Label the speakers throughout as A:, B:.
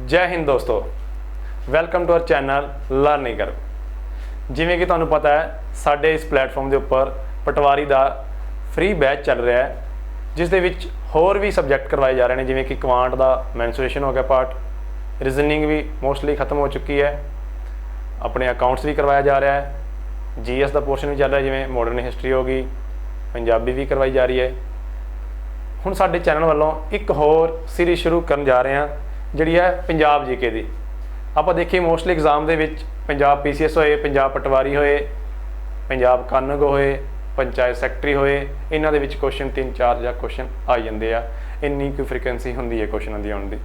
A: जय हिंद दोस्तों, welcome to our channel learning कर। जिमें कि तुहानूं पता है साडे इस प्लेटफॉर्म के उपर पटवारी का फ्री बैच चल रहा है, जिस दे विच होर भी सबजैक्ट करवाए जा रहे हैं, जिमें कि क्वांट का मैंसुरेशन हो गया पार्ट, रीजनिंग भी मोस्टली खत्म हो चुकी है, अपने अकाउंट्स भी करवाया जा रहा है, GS का पोर्शन भी चल रहा है, जिमें मॉडर्न हिस्टरी हो गई, पंजाबी भी करवाई जा रही है। हुण साडे चैनल वालों एक होर सीरीज शुरू करन जा रहे हैं जिहड़ी है पंजाब GK की। आप देखिए मोस्टली एग्जाम के पंजाब PCS होए, पंजाब पटवारी होए, पंजाब कानून होए, पंचायत सैकटरी होए, इन्हां दे विच क्वेश्चन 3-4 या क्वेश्चन आ जाते हैं, इन्नी कोई फ्रीकुएंसी होंदी है क्वेश्चनों की आउण दी।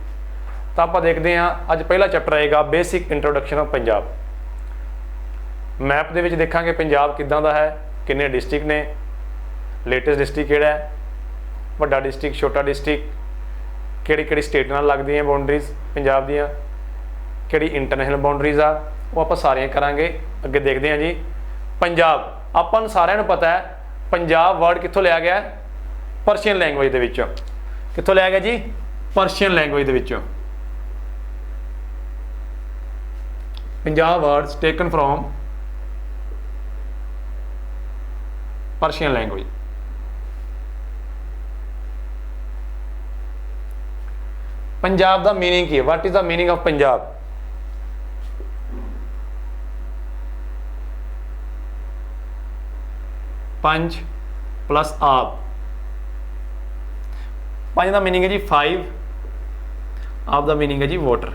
A: तो आप देखते हैं अज पहला चैप्टर आएगा basic introduction of Punjab. Map दे विच देखांगे पंजाब किदां दा है, किन्ने डिस्ट्रिक्ट ने, लेटेस्ट डिस्ट्रिक्ट किहड़ा है, वड्डा डिस्ट्रिक्ट, छोटा डिस्ट्रिक्ट, किहड़ी स्टेट नाल लगदी हैं बाउंड्रीज पंजाब दियां, किहड़ी इंटरनेशनल बाउंड्रीज आ, वो आप सारियां करांगे। अगे देखते हैं जी पंजाब। आपां नूं सारिआं नूं पता है पंजाब वर्ड कित्थों लिया गया, पर्शियन लैंगुएज दे विचों। कित्थों लिया गया जी, पर्शियन लैंगुएज दे विचों। Punjab words taken from Persian language. Punjab का मीनिंग की है, what is the meaning of Punjab? पंज प्लस आप। पंज का मीनिंग है जी 5, आप का मीनिंग है जी वाटर।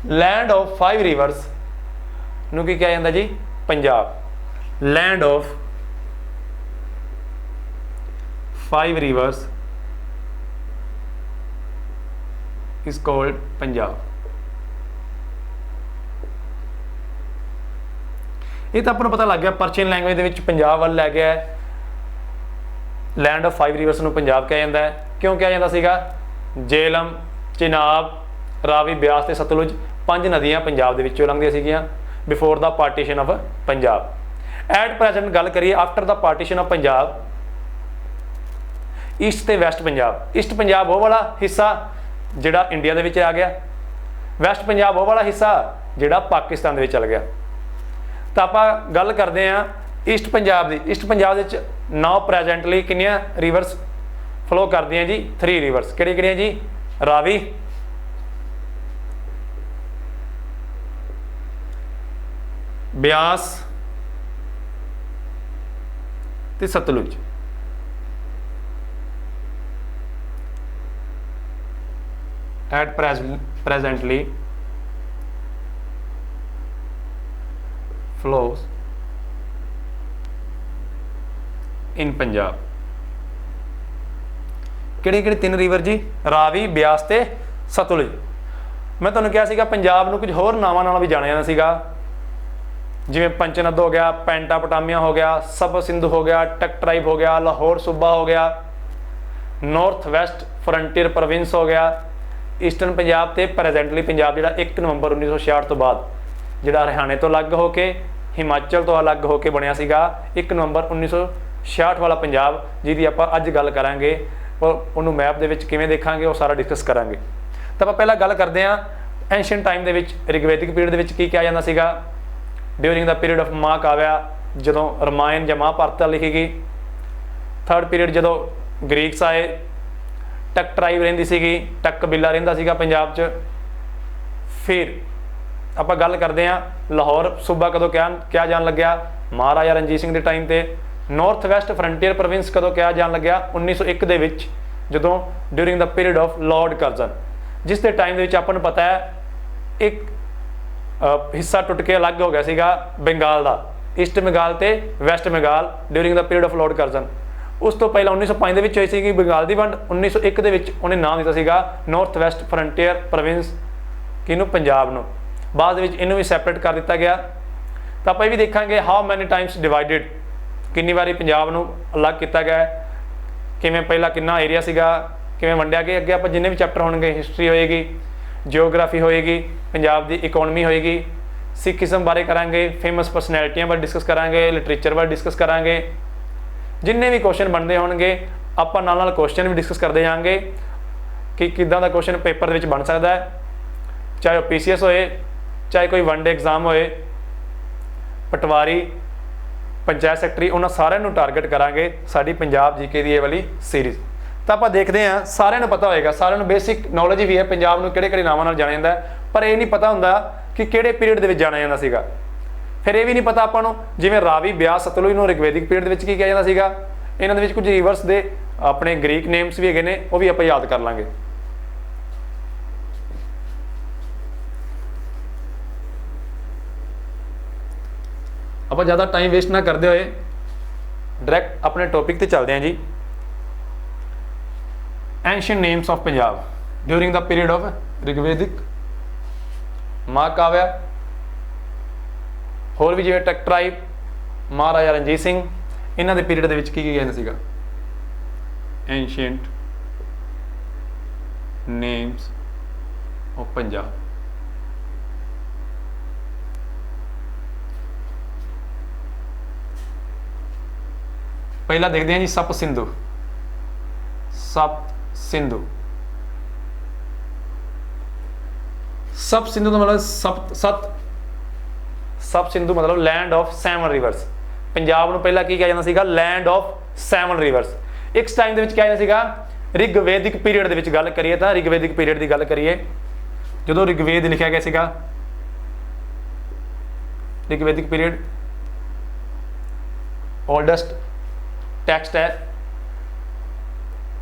A: लैंड ऑफ 5 रिवर्स नूं की कहा जाता जी, Punjab. Land of 5 rivers is called Punjab. ये तो आपको पता लग गया पर्शियन लैंगुएज दे पंजाब वाल लै गया है। लैंड ऑफ 5 रिवर्स नूं पंजाब कहा जाता है। क्यों कहा जाता सीगा? झेलम, चिनाब, रावी, ब्यास ते सतलुज 5 नदियां पंजाब दे विचों लंघदियां सीगियां before the partition of Punjab. At present गल करिए after the partition of Punjab, east ते वैस्ट पंजाब। ईस्ट पंजाब वो वाला हिस्सा जिहड़ा इंडिया दे विच आ गया, वैस्ट पंजाब वो वाला हिस्सा जिहड़ा पाकिस्तान दे विच चल गया। तो आप गल करते हैं ईस्ट पंजाब की। ईस्ट पंजाब दे नाउ प्रेजेंटली कितनियां रिवर्स फ्लो करती हैं जी? 3 रिवर्स। किहड़ियां जी? रावी, ब्यास ते Sutlej. At presently flows in Punjab. किहड़े 3 रिवर जी? रावी, ब्यास ते सतलुज। मैं तुहानूं कहा सीगा पंजाब नूं कुछ होर नावां नाल भी जाणिया जांदा सीगा, जिवें पंचनद हो गया, पेंटापोटामिया हो गया, सब सिंधु हो गया, टक ट्राइब हो गया, लाहौर सूबा हो गया, नॉर्थ वैस्ट फ्रंटियर प्रोविंस हो गया, ईस्टर्न पंजाब ते प्रेजेंटली पंजाब जिहड़ा 1 नवंबर 1966 तो बाद जिहड़ा हरियाणे तो अलग होके, हिमाचल तो अलग होके बनिया सीगा 1 नवंबर 1966 वाला पंजाब, जिहदी आपां अज गल करांगे और उहनूं मैप दे विच किवें देखांगे, वो सारा डिस्कस करांगे। तो आपां पहला गल करदे हां एंशिएंट टाइम दे विच रिगवैदिक पीरियड दे विच की कहा जांदा सीगा? ड्यूरिंग द पीरियड ऑफ महाकाव्य, जदों रामायण जां महाभारत लिखी गई। थर्ड पीरियड जदों ग्रीक्स आए, टक ट्राइब रहिंदी सीगी, टक कबीला रहिंदा सीगा पंजाब च। फिर आपां गल करदे हां लाहौर सूबा कदों क्या जान लग्या? महाराजा रणजीत सिंह के टाइम ते। नॉर्थ वैस्ट फ्रंटियर प्रोविंस कदों क्या जान लग्या? 1901 दे विच, जदों during the period of Lord Curzon, जिस दे टाइम दे विच आपां नूं पता है एक हिस्सा टुट के अलग हो गया सीगा बंगाल का, ईस्ट बंगाल ते west Bengal during the period of Lord Curzon. उस तो पहला 1905 के होई सी बंगाल की वंड। 1901 के उन्हें नाम दिता सीगा नॉर्थ वैस्ट फ्रंटियर प्रोविंस, किनू? पंजाब नूं। बाद विच इनू भी सैपरेट कर दिता गया। तो आप ये भी देखांगे हाउ मैनी टाइम्स डिवाइडेड, कितनी बारी पंजाब नूं अलग किया गया है, किवें पहला कितना एरिया सीगा, किवें वंडिया गया। अगे आप जिन्ने भी चैप्टर होणगे, हिस्टरी होएगी, जियोग्राफी होएगी, पंजाब की इकोनॉमी होएगी, सिखिज्म बारे करांगे, फेमस परसनैलिटियां बारे डिस्कस करांगे, लिटरेचर बारे डिस्कस करांगे। जिन्ने भी क्वेश्चन बनते होंगे आप नाल क्वेश्चन भी डिस्कस करते जाएंगे। कि किदां दा क्वेश्चन पेपर दे विच बन सकदा है, चाहे वो PCS होए, चाहे कोई वन डे एग्जाम होए, पटवारी, पंचायत सैकटरी, उन्होंने सारिਆਂ टारगेट करांगे साडी पंजाब जीके दी ये वाली सीरीज़। तो आप देखते हैं सारिਆਂ पता होएगा, सारिਆਂ बेसिक नॉलेज भी है पंजाब नूं किहड़े-किहड़े नामां नाल जाणिया जांदा है, पर ये नहीं पता हुंदा कि किहड़े पीरीयड दे विच जाणिया जांदा सीगा। फिर ये भी नहीं पता आपां नूं जिवें रावी, ब्यास, सतलुज नूं रिगवेदिक पीरीयड दे विच की कहा जांदा सीगा, इन्हां दे विच कुछ रिवर्स दे अपने ग्रीक नेम्स भी हैगे ने, वो भी आपां याद कर लांगे। आप ज़्यादा टाइम वेस्ट ना करते हुए डायरैक्ट अपने टॉपिक ते चलते हैं जी। Ancient names of Punjab during the period of Rigvedic, Mahakavya, होर भी जिवें टक ट्राइब, महाराजा रणजीत सिंह, इन्हां दे पीरियड दे विच की कहना सीगा एंशिएंट नेम्स ऑफ पंजाब। पहला देखते हैं जी सप्त सिंधु। सप्त सिंधु, सप्त सिंधु का मतलब सप्त सिंधु मतलब लैंड ऑफ 7 रिवर्स। पंजाब नूं पहला की कहा जाता सीगा लैंड ऑफ 7 रिवर्स। इस टाइम दे विच क्या सीगा ऋग्वेदिक पीरीयड दे विच गल करिए तां ऋग्वेदिक पीरीयड की गल करिए जदों ऋग्वेद लिखा गया सीगा, ऋग्वेदिक पीरीयड ओल्डेस्ट टैक्सट है,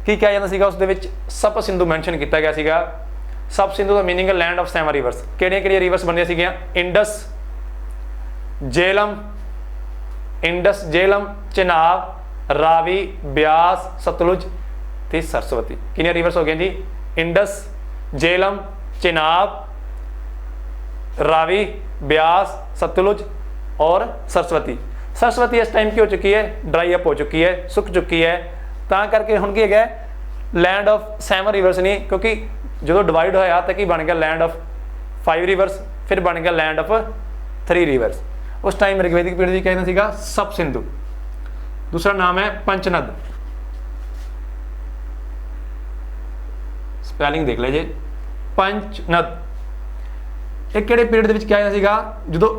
A: की कहा जाता सीगा उस दे विच सप्त सिंधु मैंशन किया गया सीगा। सप्त सिंधु का मीनिंग है लैंड ऑफ 7 रिवर्स। किहड़ियां रिवर्स बनदियां सीगियां इंडस, झेलम, चिनाब, रावी, ब्यास, सतलुज ते सरस्वती। कितने रिवर्स हो गए जी इंडस, झेलम, चिनाब, रावी, ब्यास, सतलुज और सरस्वती। सरस्वती इस टाइम की हो चुकी है, ड्राई अप हो चुकी है, सुक चुकी है, तां करके हुण की है लैंड ऑफ 7 रिवर्स नहीं, क्योंकि जो डिवाइड होया तो की बन गया लैंड ऑफ 5 रिवर्स, फिर बन गया लैंड ऑफ 3 रिवर्स। उस टाइम ऋग्वेदिक पीरियड की कहना सीगा सप्त सिंधु। दूसरा नाम है पंचनद, स्पैलिंग देख लीजिए पंचनद। एक किहड़े पीरियड दे विच क्या सीगा जो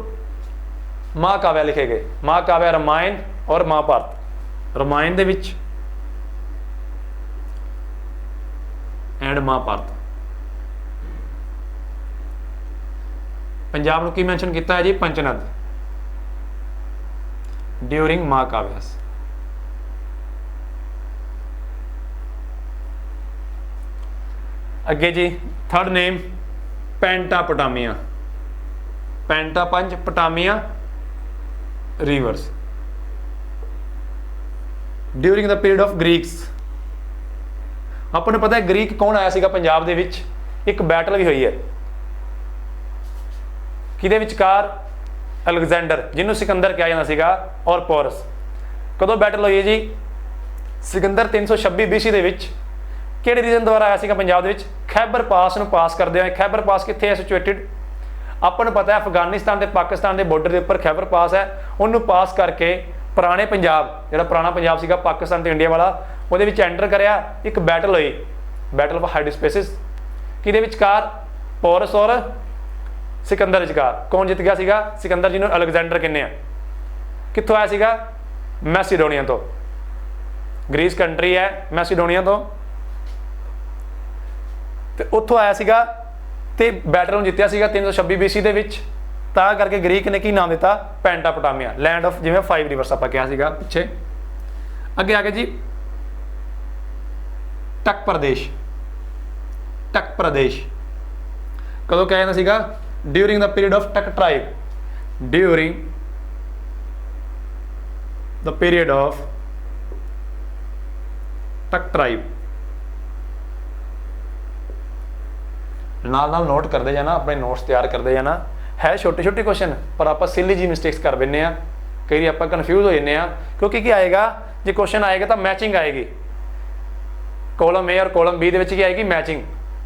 A: महाकाव्य लिखे गए, महाकाव्य रामायण और महाभारत। रामायण दे विच एंड महाभारत। पंजाब नूं की मैंशन किया है जी पंचनद ड्यूरिंग महाकाव्यस। अगे जी थर्ड नेम पेंटापोटामिया, पेंटापंचपोटामिया rivers during the period of Greeks. आपको पता है ग्रीक कौन आया सीगा पंजाब दे विच, एक बैटल भी हुई है किहदे विचकार अलेगजेंडर जिन्होंने सिकंदर कहा जाता सीगा और पोरस। कदों बैटल हुई है जी सिकंदर 326 BC दे विच किहड़े रीजन द्वारा आया सीगा पंजाब दे विच, खैबर पास नूं पास करदे होए। खैबर पास कित्थे है सिचुएटेड, आपको पता है अफगानिस्तान ते पाकिस्तान के बॉर्डर के उपर खैबर पास है, उन्होंने पास करके पुराने पंजाब जिहड़ा पुराना पंजाब सीगा पाकिस्तान ते इंडिया वाला ਉਹਦੇ ਵਿੱਚ एंटर करिया। एक बैटल हुई बैटल ऑफ हाइडिस्पेसिस, किहदे विचकार पोरस और सिकंदर विचकार। कौन जित गया सीगा सिकंदर, जिन्हों अलेगजेंडर कहने आ। कित्थों आया सीगा मैसीडोनिया तो, ग्रीस कंट्री है मैसीडोनिया तो उत्थों आया सीगा ते बैटल में जितया सीगा 326 BC दे विच। तां करके ग्रीक ने की नाम दिता पेंटापोटामिया, लैंड ऑफ जिवें 5 रिवर्स आपां कहा सीगा पिछे। अगे आगे जी टक प्रदेश। टक प्रदेश कदों कहा जाता सीगा ड्यूरिंग द पीरियड ऑफ टक tribe, during the period of टक ट्राइब। नाल नाल नोट करते जाना, अपने नोट्स तैयार करते जाना। है छोटे छोटे क्वेश्चन पर आप सिली जी मिसटेक्स कर बैठे हैं, कई बार आप कन्फ्यूज हो जाते हैं, क्योंकि क्या आएगा जो क्वेश्चन आएगा तो मैचिंग आएगी। कॉलम ए और कॉलम बी दे क्या आएगी मैचिंग,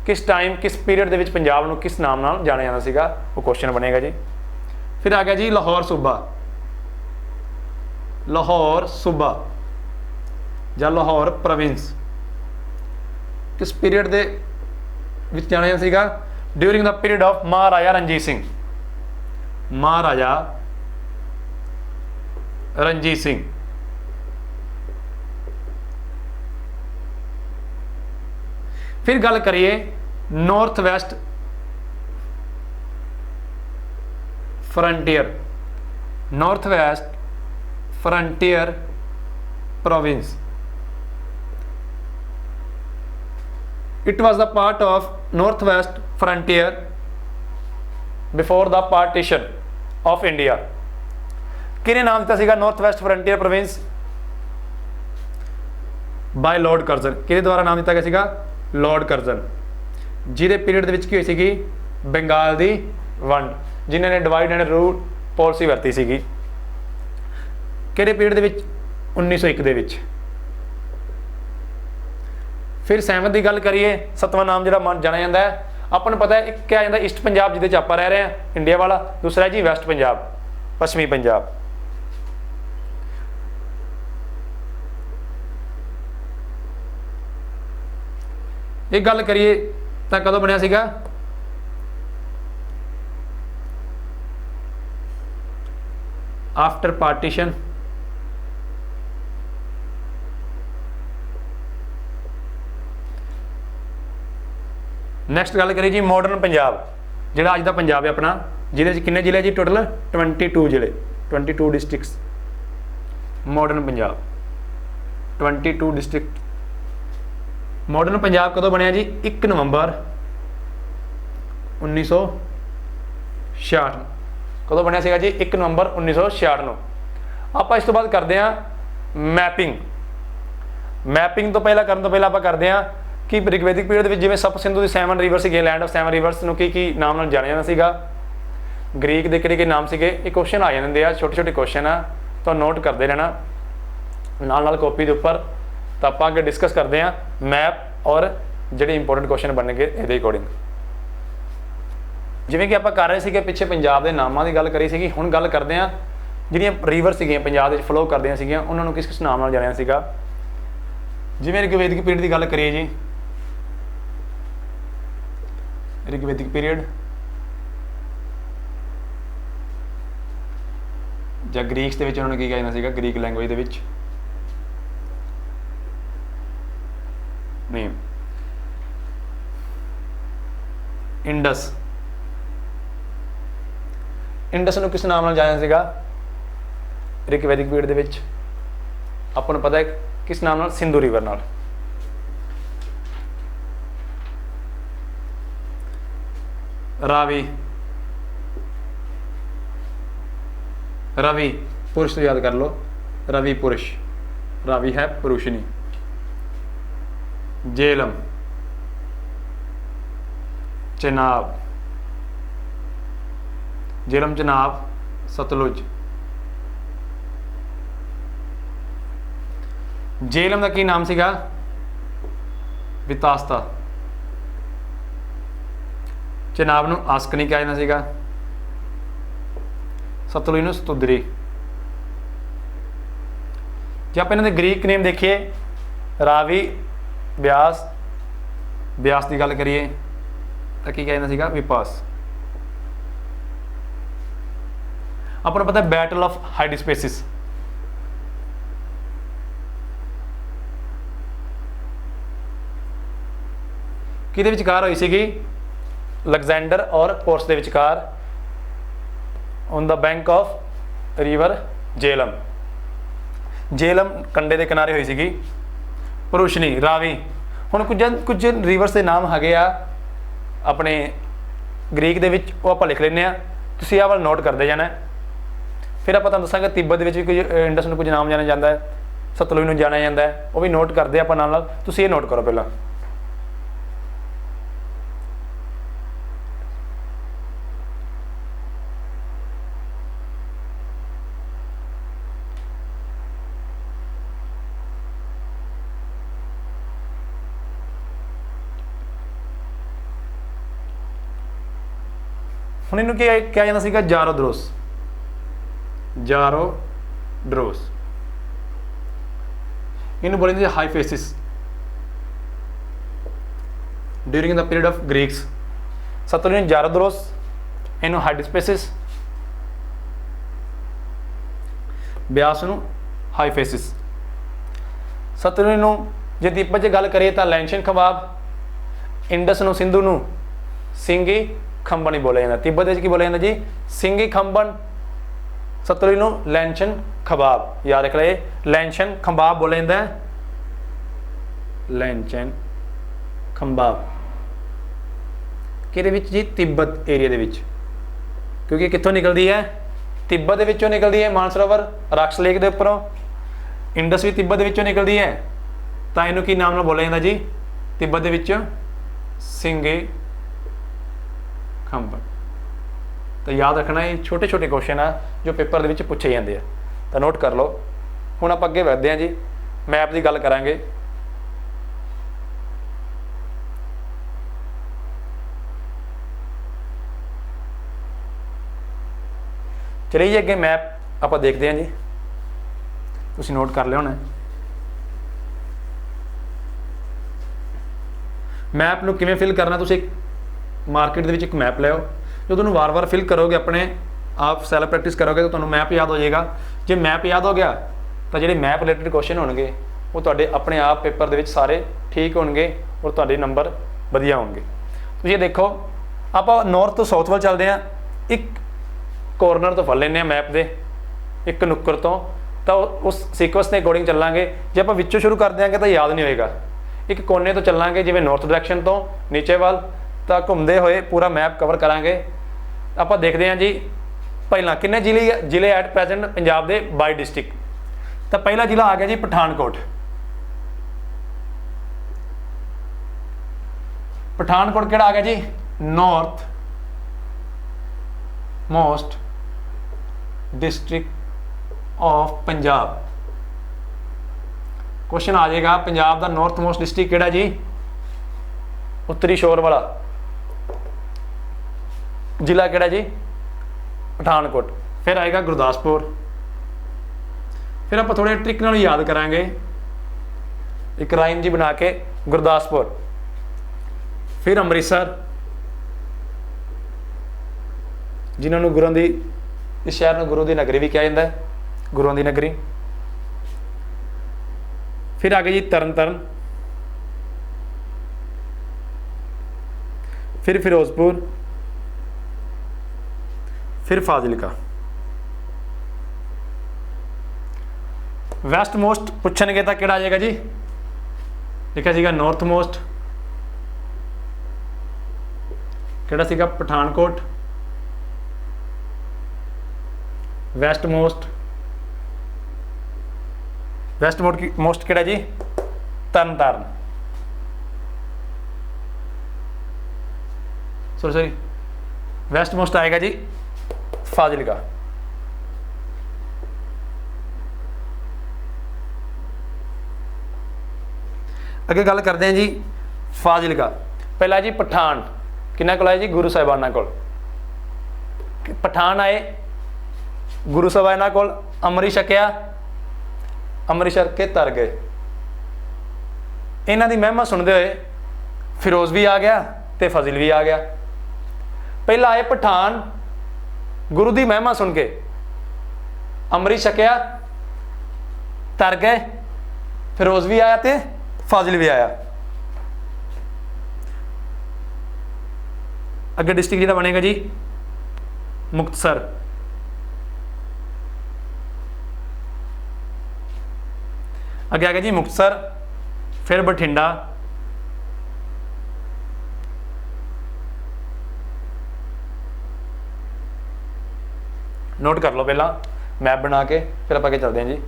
A: किस टाइम किस पीरियड दे विच पंजाब नूं किस नाम नाल जाने जाना सीगा वो क्वेश्चन बनेगा जी। फिर आ गया जी लाहौर सूबा, लाहौर सूबा या लाहौर प्रोविंस किस पीरियड दे ਵਿੱਚ ਜਾਣਿਆ ਜਾਂਦਾ ਸੀਗਾ during the period of Maharaja Ranjit Singh. Maharaja Ranjit Singh. फिर गल करिए north west frontier. North west frontier province, it was the part of north west frontier before the partition of India. किने नाम दिता सीगा north west frontier province? By Lord Curzon. किने द्वारा नाम दिता गया सीगा? लॉर्ड कर्जन, जिहदे पीरियड दे विच की होई सीगी बंगाल दी वंड, जिन्हां ने डिवाइड एंड रूल पॉलिसी वरती सीगी। किहड़े पीरियड दे विच? 1901 दे विच। फिर सैमत की गल करिए, सतवां नाम जिहड़ा जाणिया जांदा है, आपां नूं पता है एक क्या जांदा ईस्ट पंजाब जिहदे च आपां रह रहे हैं इंडिया वाला, दूसरा है जी वैस्ट पंजाब पश्चिमी पंजाब। एक गल करिए तो कदों बनया सीगा? After partition. नैक्सट गल करिए जी मॉडर्न पंजाब, जिहड़ा अज दा पंजाब है अपना, जिहदे किन्ने जिले जी टोटल? 22 जिले, 22 districts. Modern Punjab 22 district. Modern Punjab कदों बनया जी? 1 नवंबर 1966। कदों बनया सीगा जी? 1 नवंबर 1966 ਨੂੰ। ਆਪਾਂ ਇਸ ਤੋਂ ਬਾਅਦ ਕਰਦੇ ਹਾਂ मैपिंग। मैपिंग तो पहला करन तो पहला ਆਪਾਂ ਕਰਦੇ ਹਾਂ कि ਰਿਗਵੈਦਿਕ ਪੀਰੀਅਡ ਦੇ ਵਿੱਚ ਜਿਵੇਂ ਸਪ ਸਿੰਧੂ ਦੀ 7 ਰਿਵਰ ਸੀਗੇ, ਲੈਂਡ ਆਫ 7 ਰਿਵਰਸ ਨੂੰ ਕੀ ਨਾਮ ਨਾਲ ਜਾਣਿਆ ਜਾਂਦਾ ਸੀਗਾ? ਗ੍ਰੀਕ ਦੇ ਕਿਹੜੇ ਨਾਮ ਸੀਗੇ? ਇਹ ਕੁਐਸਚਨ ਆ ਜਾਂਦੇ ਆ, ਛੋਟੇ ਛੋਟੇ ਕੁਐਸਚਨ ਆ, ਤਾਂ ਨੋਟ ਕਰਦੇ ਰਹਿਣਾ ਨਾਲ ਨਾਲ ਕਾਪੀ ਦੇ ਉੱਪਰ। ਤਾਂ ਆਪਾਂ ਅੱਗੇ ਡਿਸਕਸ ਕਰਦੇ ਹਾਂ ਮੈਪ ਔਰ ਜਿਹੜੇ ਇੰਪੋਰਟੈਂਟ ਕੁਐਸਚਨ ਬਣਨਗੇ ਇਹਦੇ ਅਕੋਰਡਿੰਗ। ਜਿਵੇਂ ਕਿ ਆਪਾਂ ਕਰ ਰਹੇ ਸੀਗੇ ਪਿੱਛੇ ਪੰਜਾਬ ਦੇ ਨਾਮਾਂ ਦੀ ਗੱਲ ਕਰੀ ਸੀਗੀ, ਹੁਣ ਗੱਲ ਕਰਦੇ ਹਾਂ ਜਿਹੜੀਆਂ ਰਿਵਰ ਸੀਗੀਆਂ ਪੰਜਾਬ ਦੇ ਵਿੱਚ ਫਲੋ ਕਰਦੀਆਂ ਸੀਗੀਆਂ ਉਹਨਾਂ ਨੂੰ ਕਿਸ ਕਿਸ ਨਾਮ ਨਾਲ ਜਾਣਿਆ ਸੀਗਾ। ਜਿਵੇਂ ਰਿਗਵੈਦਿਕ ਪੀਰੀਅਡ ਦੀ ਗੱਲ ਕਰੀਏ ਜੀ, ਰਿਗਵੈਦਿਕ ਪੀਰੀਅਡ ਜਾਂ ਗ੍ਰੀਕਸ ਦੇ ਵਿੱਚ ਉਹਨਾਂ ਨੂੰ ਕੀ ਕਿਹਾ ਜਾਂਦਾ ਸੀਗਾ? ਗ੍ਰੀਕ ਲੈਂਗੁਏਜ ਦੇ ਵਿੱਚ नेम इंडस। इंडस ਨੂੰ ਕਿਸ ਨਾਮ ਨਾਲ ਜਾਣਿਆ ਸੀਗਾ ਰਿਗਵੈਦਿਕ ਪੀਰੀਅਡ ਦੇ ਵਿੱਚ? ਆਪਾਂ ਨੂੰ ਪਤਾ ਹੈ ਕਿਸ ਨਾਮ ਨਾਲ? ਸਿੰਧੂ ਰਿਵਰ ਨਾਲ। रावी, रवि पुरुष तो याद कर लो, रवि पुरुष, रावी है पुरुषनी। झेलम, चेनाब, झेलम चेनाब सतलुज। झेलम का की नाम सीगा? वितास्ता। चेनाब नूं आस्कनी कहा जाता सीगा, सतलुज नूं सतुदरी। जे आप इन्हां दे ग्रीक नेम देखिए, रावी, ब्यास, ब्यास की गल करिए तो की कहा जाता सीगा? विपास। आपको पता है बैटल ऑफ हाइडिस्पेसिस, किहदे विचकार होई सीगी? अलेक्जेंडर और पोर्स के विचकार on the bank of river Jhelum. Jhelum कंडे के किनारे हुई सीगी। पुरुषनी, रावी। हुण कुछ रिवर्स के नाम हैगे आ अपने ग्रीक दे विच, वो आपां लिख लैंदे आ, तुसीं आह वाल नोट करते जाना। फिर आपां तुहानूं दस्सांगे तिब्बत दे विच भी कुछ इंडस नूं कुछ नाम जानिया जांदा है, सतलुज नूं जानिया जांदा है, वो भी नोट करते आपां नाल नाल। तुसीं ये नोट करो पहला। ਹੁਣ ਇਹਨੂੰ ਕੀ ਕਿਹਾ ਜਾਂਦਾ ਸੀਗਾ? ਜ਼ਾਰੋਦਰੋਸ। ਜ਼ਾਰੋਡਰੋਸ ਇਹਨੂੰ ਬੋਲਦੇ Hyphasis. During the period of Greeks. Sutlej ਨੂੰ ਜ਼ਾਰਦੋਰੋਸ, ਇਹਨੂੰ ਹਾਈਡਸਪੇਸਿਸ, ਬਿਆਸ ਨੂੰ ਹਾਈਫੇਸਿਸ। ਸਤਲੁਜ ਨੂੰ ਜੇ ਤਿੱਬਤ 'ਚ ਗੱਲ ਕਰੀਏ ਤਾਂ ਲੈਂਸ਼ਨ ਖਵਾਬ, ਇੰਡਸ ਨੂੰ ਸਿੰਧੂ ਨੂੰ ਸਿੰਗੀ ਖੰਬਨ ਹੀ ਬੋਲਿਆ ਜਾਂਦਾ। ਤਿੱਬਤ ਵਿੱਚ ਕੀ ਬੋਲਿਆ ਜਾਂਦਾ ਜੀ? ਸਿੰਗੀ ਖੰਬਨ। ਸਤਲੁਜ ਨੂੰ ਲੈਂਸ਼ਨ ਖਬਾਬ, ਯਾਦ ਰੱਖ ਲਏ, ਲੈਂਸ਼ਨ ਖੰਬਾਬ ਬੋਲਿਆ ਜਾਂਦਾ ਹੈ, ਲੈਂਸ਼ਨ ਖੰਬਾਬ। ਕਿਹਦੇ ਵਿੱਚ ਜੀ? ਤਿੱਬਤ ਏਰੀਆ ਦੇ ਵਿੱਚ, ਕਿਉਂਕਿ ਕਿੱਥੋਂ ਨਿਕਲਦੀ ਹੈ? ਤਿੱਬਤ ਦੇ ਵਿੱਚੋਂ ਨਿਕਲਦੀ ਹੈ, ਮਾਨਸਰੋਵਰ ਰਾਕਸ ਲੇਕ ਦੇ ਉੱਪਰੋਂ। ਇੰਡਸ ਵੀ ਤਿੱਬਤ ਦੇ ਵਿੱਚੋਂ ਨਿਕਲਦੀ ਹੈ, ਤਾਂ ਇਹਨੂੰ ਕੀ ਨਾਮ ਨਾਲ ਬੋਲਿਆ ਜਾਂਦਾ ਜੀ? ਤਿੱਬਤ ਦੇ ਵਿੱਚ ਸਿੰਗੇ ਖੰਬਨ। ਤਾਂ ਯਾਦ ਰੱਖਣਾ, ਇਹ ਛੋਟੇ ਛੋਟੇ ਕੁਐਸਚਨ ਆ ਜੋ ਪੇਪਰ ਦੇ ਵਿੱਚ ਪੁੱਛੇ ਜਾਂਦੇ ਆ, ਤਾਂ ਨੋਟ ਕਰ ਲਓ। ਹੁਣ ਆਪਾਂ ਅੱਗੇ ਵਧਦੇ ਹਾਂ ਜੀ, ਮੈਪ ਦੀ ਗੱਲ ਕਰਾਂਗੇ। ਚਲਿਏ ਜੀ ਅੱਗੇ ਮੈਪ ਆਪਾਂ ਦੇਖਦੇ ਹਾਂ ਜੀ, ਤੁਸੀਂ ਨੋਟ ਕਰ ਲਿਆ ਹੋਣਾ। ਮੈਪ ਨੂੰ ਕਿਵੇਂ ਫਿਲ ਕਰਨਾ? ਤੁਸੀਂ ਮਾਰਕੀਟ ਦੇ ਵਿੱਚ ਇੱਕ ਮੈਪ ਲਿਓ, ਜੋ ਤੁਹਾਨੂੰ ਵਾਰ-ਵਾਰ ਫਿਲ ਕਰੋਗੇ, ਆਪਣੇ ਆਪ ਸੈਲਫ ਪ੍ਰੈਕਟਿਸ ਕਰੋਗੇ ਤਾਂ ਤੁਹਾਨੂੰ ਮੈਪ ਯਾਦ ਹੋ ਜਾਏਗਾ। ਜੇ ਮੈਪ ਯਾਦ ਹੋ ਗਿਆ ਤਾਂ ਜਿਹੜੇ ਮੈਪ ਰਿਲੇਟਡ ਕੁਐਸਚਨ ਹੋਣਗੇ ਉਹ ਤੁਹਾਡੇ ਆਪਣੇ ਆਪ ਪੇਪਰ ਦੇ ਵਿੱਚ ਸਾਰੇ ਠੀਕ ਹੋਣਗੇ ਔਰ ਤੁਹਾਡੇ ਨੰਬਰ ਵਧੀਆ ਹੋਣਗੇ। ਤੁਸੀਂ ਇਹ ਦੇਖੋ, ਆਪਾਂ ਨਾਰਥ ਤੋਂ ਸਾਊਥ ਵੱਲ ਚੱਲਦੇ ਹਾਂ, ਇੱਕ ਕੋਰਨਰ ਤੋਂ ਫੜ ਲੈਂਦੇ ਹਾਂ ਮੈਪ ਦੇ, ਇੱਕ ਨੁੱਕਰ ਤੋਂ, ਤਾਂ ਉਸ ਸੀਕੁਐਂਸ ਦੇ ਅਕੋਰਡਿੰਗ ਚੱਲਾਂਗੇ। ਜੇ ਆਪਾਂ ਵਿੱਚੋਂ ਸ਼ੁਰੂ ਕਰ ਦਿਆਂਗੇ ਤਾਂ ਯਾਦ ਨਹੀਂ ਹੋਏਗਾ। ਇੱਕ ਕੋਨੇ ਤੋਂ ਚੱਲਾਂਗੇ, ਜਿਵੇਂ ਨਾਰਥ ਡਾਇਰੈਕਸ਼ਨ ਤੋਂ ਨੀਚੇ ਵੱਲ, ਤਾਂ ਘੁੰਮਦੇ ਹੋਏ ਪੂਰਾ ਮੈਪ ਕਵਰ ਕਰਾਂਗੇ। ਆਪਾਂ ਦੇਖਦੇ ਹਾਂ ਜੀ, ਪਹਿਲਾਂ ਕਿੰਨੇ ਜ਼ਿਲ੍ਹੇ ਐਟ ਪ੍ਰੈਜ਼ੈਂਟ ਪੰਜਾਬ ਦੇ ਬਾਈ ਡਿਸਟ੍ਰਿਕਟ। ਤਾਂ ਪਹਿਲਾ ਜ਼ਿਲ੍ਹਾ ਆ ਗਿਆ ਜੀ ਪਠਾਨਕੋਟ। ਪਠਾਨਕੋਟ ਕਿਹੜਾ ਆ ਗਿਆ ਜੀ? North most district of Punjab. Question ਆ ਜਾਏਗਾ, ਪੰਜਾਬ ਦਾ ਨਾਰਥ ਮੋਸਟ ਡਿਸਟ੍ਰਿਕਟ ਕਿਹੜਾ ਜੀ? ਉੱਤਰੀ ਸ਼ੋਰ ਵਾਲਾ ਜ਼ਿਲ੍ਹਾ ਕਿਹੜਾ ਜੀ? ਪਠਾਨਕੋਟ। ਫਿਰ ਆਏਗਾ ਗੁਰਦਾਸਪੁਰ। ਫਿਰ ਆਪਾਂ ਥੋੜੇ ਟ੍ਰਿਕ ਨਾਲ ਯਾਦ ਕਰਾਂਗੇ, ਇੱਕ ਰਾਈਮ ਜੀ ਬਣਾ ਕੇ, ਗੁਰਦਾਸਪੁਰ। ਫਿਰ ਅੰਮ੍ਰਿਤਸਰ, ਜਿਨ੍ਹਾਂ ਨੂੰ ਗੁਰੂਆਂ ਦੀ, ਇਸ ਸ਼ਹਿਰ ਨੂੰ ਗੁਰੂ ਦੀ ਨਗਰੀ ਵੀ ਕਿਹਾ ਜਾਂਦਾ ਹੈ, ਗੁਰੂਆਂ ਦੀ ਨਗਰੀ। ਫਿਰ ਆ ਗਏ ਜੀ ਤਰਨਤਾਰਨ, ਫਿਰ ਫਿਰੋਜ਼ਪੁਰ, ਫਿਰ ਫਾਜ਼ਿਲਕਾ। ਵੈਸਟ ਮੋਸਟ ਪੁੱਛਣਗੇ ਤਾਂ ਕਿਹੜਾ ਆ ਜਾਏਗਾ ਜੀ? ਲਿਖਿਆ ਸੀਗਾ ਨਾਰਥ ਮੋਸਟ, ਕਿਹੜਾ ਸੀਗਾ? ਪਠਾਨਕੋਟ। ਵੈਸਟ ਮੋਸਟ ਕਿਹੜਾ ਜੀ? ਤਰਨਤਾਰਨ। ਸੌਰੀ ਵੈਸਟ ਮੋਸਟ ਆਏਗਾ ਜੀ ਫਾਜ਼ਿਲਕਾ। ਅੱਗੇ ਗੱਲ ਕਰਦੇ ਹਾਂ ਜੀ ਫਾਜ਼ਿਲਕਾ। ਪਹਿਲਾ ਜੀ ਪਠਾਨ, ਕਿਹਨਾਂ ਕੋਲ ਆਏ ਜੀ? ਗੁਰੂ ਸਾਹਿਬਾਨਾਂ ਕੋਲ। ਪਠਾਨ ਆਏ, ਗੁਰੂ ਸਾਹਿਬਾਨਾਂ ਕੋਲ ਅੰਮ੍ਰਿਤ ਛਕਿਆ, ਅੰਮ੍ਰਿਤ ਛਕ ਕੇ ਤਰ ਗਏ। ਇਹਨਾਂ ਦੀ ਮਹਿਮਾ ਸੁਣਦੇ ਹੋਏ ਫਿਰੋਜ਼ ਵੀ ਆ ਗਿਆ ਤੇ ਫਜ਼ਲ ਵੀ ਆ ਗਿਆ। ਪਹਿਲਾਂ ਆਏ ਪਠਾਨ, ਗੁਰੂ ਦੀ ਮਹਿਮਾ ਸੁਣ ਕੇ ਅੰਮ੍ਰਿਤ ਛਕਿਆ, ਤਰ ਗਏ। ਫਿਰੋਜ਼ ਵੀ ਆਇਆ ਤੇ ਫਾਜ਼ਿਲ ਵੀ ਆਇਆ। ਅੱਗੇ ਡਿਸਟ੍ਰਿਕਟ ਜਿਹੜਾ ਬਣੇਗਾ ਜੀ ਮੁਕਤਸਰ। ਅੱਗੇ ਆ ਗਿਆ ਜੀ ਮੁਕਤਸਰ, ਫਿਰ ਬਠਿੰਡਾ, ਨੋਟ ਕਰ ਲਓ ਪਹਿਲਾਂ ਮੈਪ ਬਣਾ ਕੇ, ਫਿਰ ਆਪਾਂ ਅੱਗੇ ਚੱਲਦੇ ਹਾਂ ਜੀ।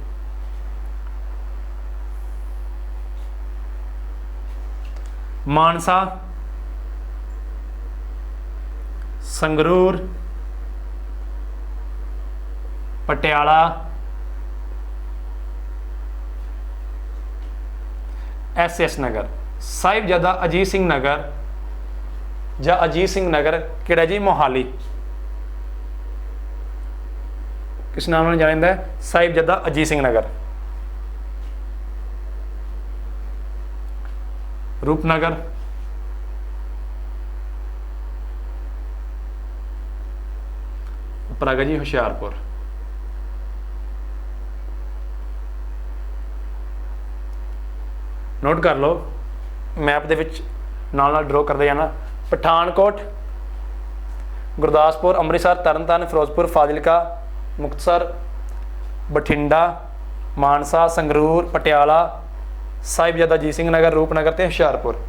A: ਮਾਨਸਾ, ਸੰਗਰੂਰ, ਪਟਿਆਲਾ, SS ਨਗਰ, ਸਾਹਿਬਜ਼ਾਦਾ ਅਜੀਤ ਸਿੰਘ ਨਗਰ ਜਾਂ ਅਜੀਤ ਸਿੰਘ ਨਗਰ ਕਿਹੜਾ ਜੀ? ਮੋਹਾਲੀ। ਕਿਸ ਨਾਮ ਨਾਲ ਜਾਣਿਆ ਜਾਂਦਾ ਹੈ? ਸਾਹਿਬਜ਼ਾਦਾ ਅਜੀਤ ਸਿੰਘ ਨਗਰ। ਰੂਪਨਗਰ, ਉੱਪਰ ਆ ਗਿਆ ਜੀ ਹੁਸ਼ਿਆਰਪੁਰ। ਨੋਟ ਕਰ ਲਓ, ਮੈਪ ਦੇ ਵਿੱਚ ਨਾਲ ਨਾਲ ਡਰੋ ਕਰਦੇ ਜਾਣਾ। ਪਠਾਨਕੋਟ, ਗੁਰਦਾਸਪੁਰ, ਅੰਮ੍ਰਿਤਸਰ, ਤਰਨਤਾਰਨ, ਫਿਰੋਜ਼ਪੁਰ, ਫਾਜ਼ਿਲਕਾ, ਮੁਕਤਸਰ, ਬਠਿੰਡਾ, ਮਾਨਸਾ, ਸੰਗਰੂਰ, ਪਟਿਆਲਾ, ਸਾਹਿਬਜ਼ਾਦਾ ਅਜੀਤ ਸਿੰਘ ਨਗਰ, ਰੂਪਨਗਰ ਤੇ ਹੁਸ਼ਿਆਰਪੁਰ।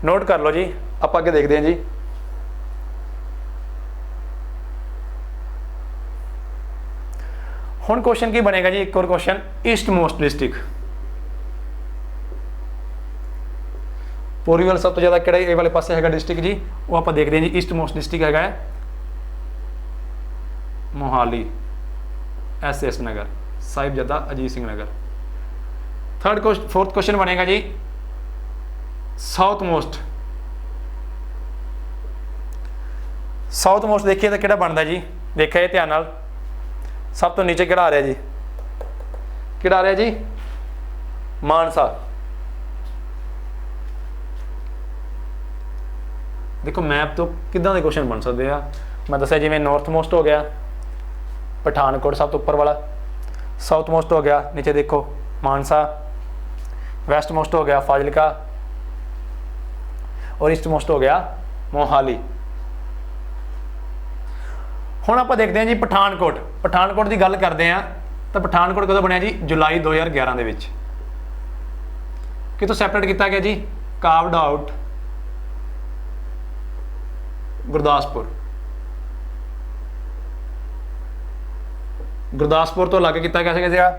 A: ਨੋਟ ਕਰ ਲਓ ਜੀ। ਆਪਾਂ ਅੱਗੇ ਦੇਖਦੇ ਹਾਂ ਜੀ। ਹੁਣ ਕੁਐਸਚਨ ਕੀ ਬਣੇਗਾ ਜੀ, ਇੱਕ ਹੋਰ ਕੁਐਸਚਨ, ਈਸਟ ਮੋਸਟ ਡਿਸਟ੍ਰਿਕਟ। ਪੂਰਬੀ ਵੱਲ ਸਭ ਤੋਂ ਜ਼ਿਆਦਾ ਕਿਹੜਾ ਇਹ ਵਾਲੇ ਪਾਸੇ ਹੈਗਾ ਡਿਸਟ੍ਰਿਕਟ ਜੀ, ਉਹ ਆਪਾਂ ਦੇਖਦੇ ਹਾਂ ਜੀ। ਈਸਟ ਮੋਸਟ ਡਿਸਟ੍ਰਿਕਟ ਹੈਗਾ ਹੈ ਮੋਹਾਲੀ, SS ਨਗਰ, ਸਾਹਿਬਜ਼ਾਦਾ ਅਜੀਤ ਸਿੰਘ ਨਗਰ। ਫੋਰਥ ਕੁਐਸਚਨ ਬਣੇਗਾ ਜੀ ਸਾਊਥ ਮੋਸਟ। ਸਾਊਥ ਮੋਸਟ ਦੇਖੀਏ ਤਾਂ ਕਿਹੜਾ ਬਣਦਾ ਜੀ, ਦੇਖਿਆ ਇਹ ਧਿਆਨ ਨਾਲ। ਸਭ ਤੋਂ ਨੀਚੇ ਕਿਹੜਾ ਆ ਰਿਹਾ ਜੀ, ਕਿਹੜਾ ਆ ਰਿਹਾ ਜੀ, ਮਾਨਸਾ। ਦੇਖੋ ਮੈਪ ਤੋਂ ਕਿੱਦਾਂ ਦੇ ਕੁਐਸਚਨ ਬਣ ਸਕਦੇ ਆ। ਮੈਂ ਦੱਸਿਆ ਜਿਵੇਂ ਨਾਰਥ ਮੋਸਟ ਹੋ ਗਿਆ ਪਠਾਨਕੋਟ ਸਭ ਤੋਂ ਉੱਪਰ ਵਾਲਾ, ਸਾਊਥ ਮੋਸਟ ਹੋ ਗਿਆ ਨੀਚੇ ਦੇਖੋ ਮਾਨਸਾ, ਵੈਸਟ ਮੋਸਟ ਹੋ ਗਿਆ ਫਾਜ਼ਿਲਕਾ, ਔਰ ਈਸਟ ਮੋਸਟ ਹੋ ਗਿਆ ਮੋਹਾਲੀ। ਹੁਣ ਆਪਾਂ ਦੇਖਦੇ ਹਾਂ ਜੀ ਪਠਾਨਕੋਟ। ਪਠਾਨਕੋਟ ਦੀ ਗੱਲ ਕਰਦੇ ਹਾਂ ਤਾਂ ਪਠਾਨਕੋਟ ਕਦੋਂ ਬਣਿਆ ਜੀ, ਜੁਲਾਈ 2011 ਦੇ ਵਿੱਚ। ਕਿਤੋਂ ਸੈਪਰੇਟ ਕੀਤਾ ਗਿਆ ਜੀ, ਕਾਵਡ ਆਊਟ ਗੁਰਦਾਸਪੁਰ। ਗੁਰਦਾਸਪੁਰ ਤੋਂ ਅਲੱਗ ਕੀਤਾ ਗਿਆ ਸੀਗਾ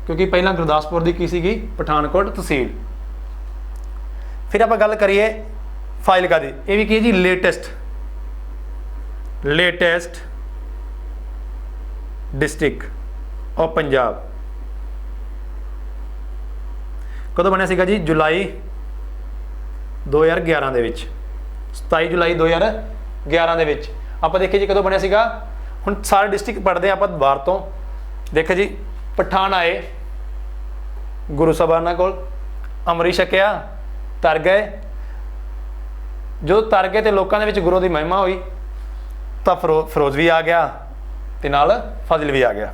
A: ਕਿਉਂਕਿ ਪਹਿਲਾਂ ਗੁਰਦਾਸਪੁਰ ਦੀ ਕੀ ਸੀਗੀ, ਪਠਾਨਕੋਟ ਤਹਿਸੀਲ। ਫਿਰ ਆਪਾਂ ਗੱਲ ਕਰੀਏ ਫਾਜ਼ਿਲਕਾ ਦੀ, ਇਹ ਵੀ ਕੀ ਹੈ ਜੀ, ਲੇਟੈਸਟ ਡਿਸਟ੍ਰਿਕਟ ਆਫ ਪੰਜਾਬ। ਕਦੋਂ ਬਣਿਆ ਸੀਗਾ ਜੀ, ਜੁਲਾਈ 2011 ਦੇ ਵਿੱਚ, 27 ਜੁਲਾਈ 2011 ਦੇ ਵਿੱਚ। ਆਪਾਂ ਦੇਖੀਏ ਜੀ ਕਦੋਂ ਬਣਿਆ ਸੀਗਾ। ਹੁਣ ਸਾਰੇ ਡਿਸਟ੍ਰਿਕਟ ਪੜ੍ਹਦੇ ਆਪਾਂ ਬਾਹਰ ਤੋਂ। ਦੇਖੋ ਜੀ, ਪਠਾਨ ਆਏ ਗੁਰੂ ਸਾਹਿਬਾਨਾਂ ਕੋਲ, ਅੰਮ੍ਰਿਤ ਛਕਿਆ, ਤਰ ਗਏ। ਜਦੋਂ ਤਰ ਗਏ ਤੇ ਲੋਕਾਂ ਦੇ ਵਿੱਚ ਗੁਰੂ ਦੀ ਮਹਿਮਾ ਹੋਈ ਤਾਂ ਫਿਰੋਜ਼ ਵੀ ਆ ਗਿਆ ਤੇ ਨਾਲ ਫਜ਼ਲ ਵੀ ਆ ਗਿਆ।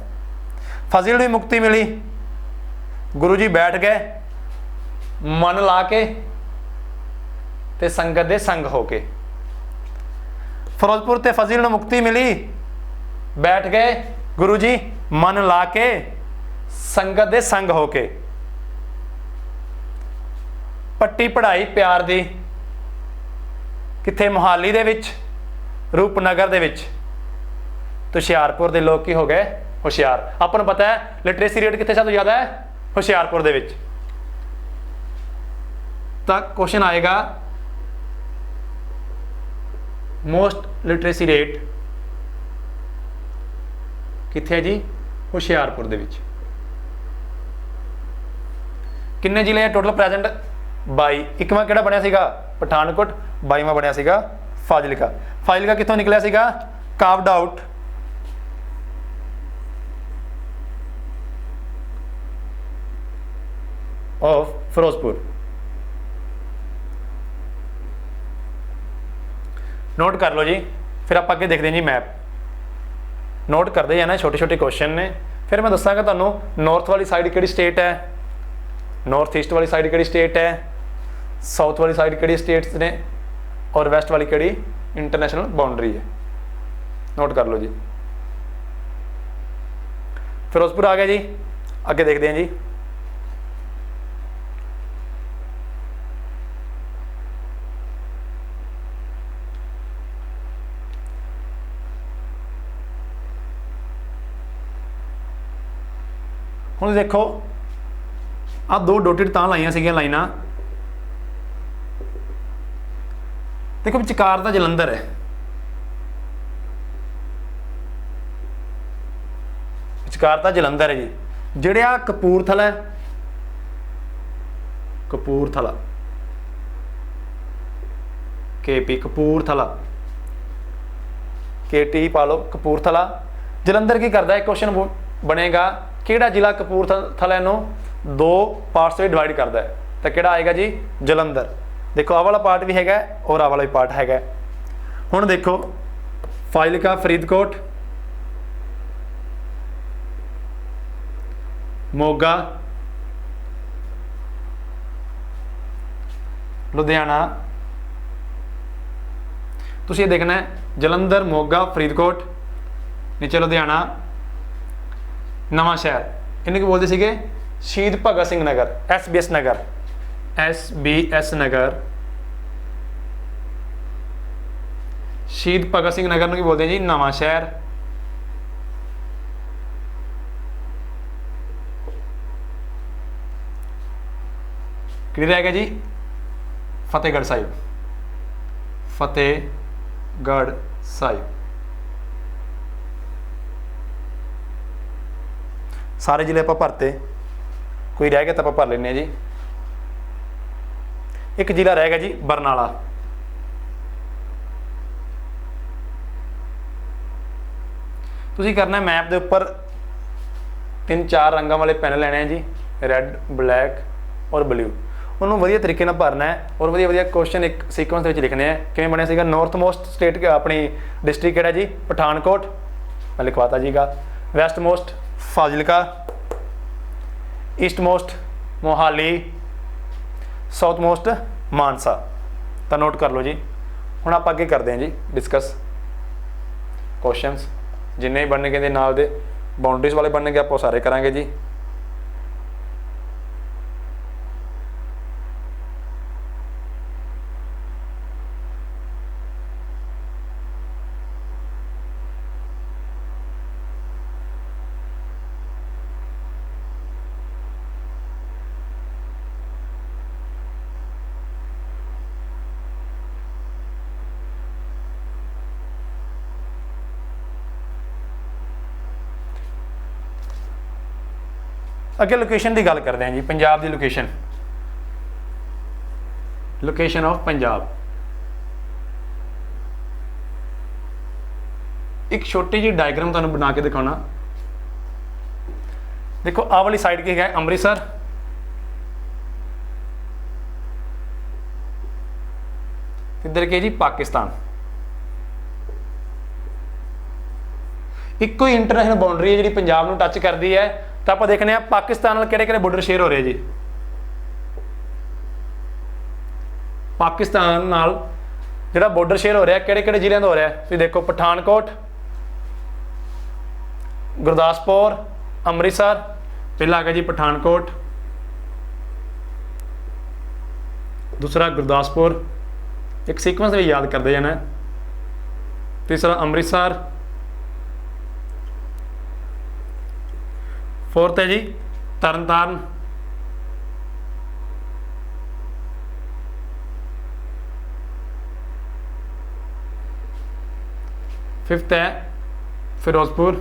A: ਫਜ਼ਲ ਨੂੰ ਮੁਕਤੀ ਮਿਲੀ, ਗੁਰੂ ਜੀ ਬੈਠ ਗਏ ਮਨ ਲਾ ਕੇ ਤੇ ਸੰਗਤ ਦੇ ਸੰਗ ਹੋ ਕੇ। ਫਿਰੋਜ਼ਪੁਰ ਤੇ ਫਜ਼ਲ ਨੂੰ ਮੁਕਤੀ ਮਿਲੀ, ਬੈਠ ਗਏ ਗੁਰੂ ਜੀ ਮਨ ਲਾ ਕੇ ਸੰਗਤ ਦੇ ਸੰਗ ਹੋ ਕੇ। ਪੱਟੀ ਪੜ੍ਹਾਈ ਪਿਆਰ ਦੀ ਕਿੱਥੇ, ਮੋਹਾਲੀ ਦੇ ਵਿੱਚ, ਰੂਪਨਗਰ ਦੇ ਵਿੱਚ। ਹੁਸ਼ਿਆਰਪੁਰ ਦੇ ਲੋਕ ਕੀ ਹੋ ਗਏ, ਹੁਸ਼ਿਆਰ। ਆਪਾਂ ਨੂੰ ਪਤਾ ਹੈ ਲਿਟਰੇਸੀ ਰੇਟ ਕਿੱਥੇ ਸਭ ਤੋਂ ਜ਼ਿਆਦਾ ਹੈ, ਹੁਸ਼ਿਆਰਪੁਰ ਦੇ ਵਿੱਚ। ਤਾਂ ਕੁਐਸਚਨ ਆਏਗਾ ਮੋਸਟ ਲਿਟਰੇਸੀ ਰੇਟ ਕਿੱਥੇ ਹੈ ਜੀ, ਹੁਸ਼ਿਆਰਪੁਰ ਦੇ ਵਿੱਚ। ਕਿੰਨੇ ਜ਼ਿਲ੍ਹੇ ਟੋਟਲ ਪ੍ਰੈਜ਼ੈਂਟ, 22। ਇੱਕਵਾਂ ਕਿਹੜਾ ਬਣਿਆ ਸੀਗਾ, ਪਠਾਨਕੋਟ। 22ਵਾਂ ਬਣਿਆ ਸੀਗਾ ਫਾਜ਼ਿਲਕਾ। ਫਾਜ਼ਿਲਕਾ ਕਿੱਥੋਂ ਨਿਕਲਿਆ ਸੀਗਾ, ਕਾਵਡ ਆਊਟ ਆਫ ਫਿਰੋਜ਼ਪੁਰ। ਨੋਟ ਕਰ ਲਓ ਜੀ। ਫਿਰ ਆਪਾਂ ਅੱਗੇ ਦੇਖਦੇ ਹਾਂ ਜੀ ਮੈਪ। ਨੋਟ ਕਰਦੇ ਜਾਣਾ, ਛੋਟੇ ਛੋਟੇ ਕੁਐਸਚਨ ਨੇ। ਫਿਰ ਮੈਂ ਦੱਸਾਂਗਾ ਤੁਹਾਨੂੰ ਨਾਰਥ ਵਾਲੀ ਸਾਈਡ ਕਿਹੜੀ ਸਟੇਟ ਹੈ, ਨਾਰਥ ਈਸਟ ਵਾਲੀ ਸਾਈਡ ਕਿਹੜੀ ਸਟੇਟ ਹੈ, ਸਾਊਥ ਵਾਲੀ ਸਾਈਡ ਕਿਹੜੀ ਸਟੇਟਸ ਨੇ, ਔਰ ਵੈਸਟ ਵਾਲੀ ਕਿਹੜੀ ਇੰਟਰਨੈਸ਼ਨਲ ਬਾਉਂਡਰੀ ਹੈ। ਨੋਟ ਕਰ ਲਓ ਜੀ। ਫਿਰੋਜ਼ਪੁਰ ਆ ਗਿਆ ਜੀ। ਅੱਗੇ ਦੇਖਦੇ ਹਾਂ ਜੀ। ਹੁਣ ਦੇਖੋ ਆ ਦੋ ਡੋਟਡ ਤਾਂ ਲਾਈਆਂ ਸੀਗੀਆਂ ਲਾਈਨਾਂ, ਦੇਖੋ ਵਿਚਕਾਰ ਦਾ ਜਲੰਧਰ ਹੈ, ਵਿਚਕਾਰ ਤਾਂ ਜਲੰਧਰ ਹੈ ਜੀ। ਜਿਹੜਾ ਕਪੂਰਥਲਾ ਹੈ, ਕਪੂਰਥਲਾ KP, ਕਪੂਰਥਲਾ KT ਪਾ ਲਓ, ਕਪੂਰਥਲਾ। ਜਲੰਧਰ ਕੀ ਕਰਦਾ ਹੈ, ਕੁਐਸਚਨ ਬਣੇਗਾ ਕਿਹੜਾ ਜ਼ਿਲ੍ਹਾ ਕਪੂਰਥਲਾ ਨੂੰ ਦੋ ਪਾਰਟਸ ਵਿੱਚ ਡਿਵਾਈਡ ਕਰਦਾ ਹੈ, ਤਾਂ ਕਿਹੜਾ ਆਏਗਾ ਜੀ, ਜਲੰਧਰ। देखो आह वाला पार्ट भी हैगा और आह वाला भी पार्ट हैगा। हुण देखो फाजिलका, फरीदकोट, मोगा, लुधियाना, तुसीं देखना है जलंधर, मोगा, फरीदकोट, नीचे लुधियाना, नवां शहर, इन्हें बोलते सीगे शहीद भगत सिंह नगर, SBS नगर, SBS नगर, शहीद भगत सिंह नगर की बोलते हैं जी नवां शहर। क्लियर है जी। फतेहगढ़ साहिब, फतेहगढ़ साहिब, सारे जिले आप भरते, कोई रह गया तो आप भर लें जी। एक जिला रह गया जी बरनाला, तुसीं करना है मैप के उपर 3-4 रंगों वाले पेन लेने हैं जी, रैड, ब्लैक और ब्लू, उन्होंने वधिया तरीके नाल भरना है और वधिया वधिया क्वेश्चन एक सीक्वेंस में लिखने हैं। किवें बनिया सीगा, नॉर्थ मोस्ट स्टेट अपनी डिस्ट्रिक्ट किहड़ा जी, पठानकोट, मैं लिखवाता जीगा। West most Fazilka, east most Mohali, south most Mansa. तो नोट कर लो जी। हुण आप अगे करते हैं जी डिस्कस क्वेश्चनस, जिन्ने भी बनने के नाल दे बाउंड्रीज वाले बनने आप सारे करांगे जी। अगे लोकेशन की गल करते हैं जी, पंजाब की लोकेशन, लोकेशन ऑफ पंजाब। एक छोटी जी डायग्राम तुहानूं बना के दिखाना। देखो आह वाली साइड की है अमृतसर, इधर की जी पाकिस्तान। इको ही इंटरनेशनल बाउंड्री है जी पंजाब नूं टच करती है। तो आप देखने पाकिस्तान नाल किहड़े-किहड़े बॉर्डर शेयर हो रहे जी। पाकिस्तान नाल जिहड़ा बॉर्डर शेयर हो रहा है किहड़े-किहड़े जिलों का हो रहा है, तुसीं देखो पठानकोट, गुरदासपुर, अमृतसर। पहला आ गया जी पठानकोट, दूसरा गुरदासपुर, एक सीक्वेंस भी याद करते जाना, तीसरा अमृतसर, फोर्थ है जी तरनतारन, फिफ्थ है फिरोजपुर,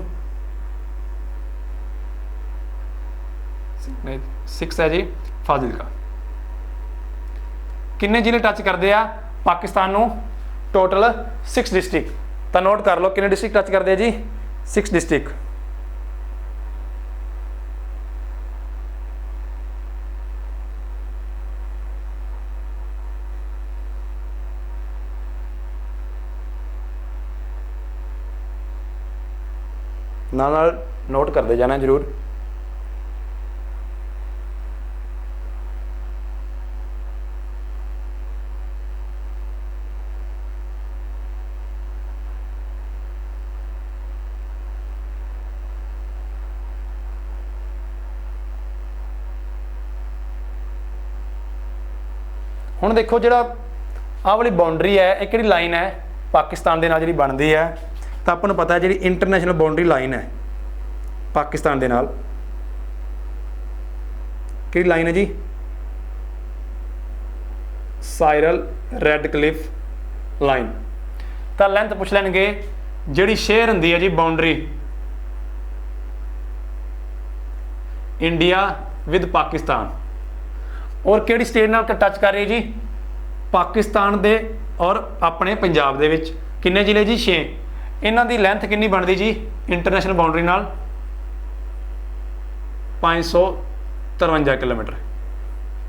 A: सिक्स है जी फाजिलका। किन्ने जिले टच करते हैं पाकिस्तान नूं? Total 6 district. तो नोट कर लो किन्ने डिस्ट्रिक्ट टच करते हैं जी, 6 डिस्ट्रिक्ट। नाल नोट करते जाना जरूर। हुण देखो जिहड़ा आह वाली बाउंड्री है, एक जिहड़ी लाइन है पाकिस्तान दे नाल जिहड़ी बनदी है, तो आपां नूं पता है जिहड़ी इंटरनेशनल बाउंड्री लाइन है पाकिस्तान दे नाल, किहड़ी लाइन है जी, साइरल रेडक्लिफ लाइन। तो लेंथ पुछ लैणगे जिहड़ी शेयर हुंदी है जी बाउंड्री इंडिया विद पाकिस्तान, और किहड़ी स्टेट नाल टच कर रही है जी, पाकिस्तान दे और अपने पंजाब दे विच किन्ने जिले जी, 6। इन्हां दी लेंथ किन्नी बनदी जी इंटरनेशनल बाउंड्री नाल, 553 किलोमीटर।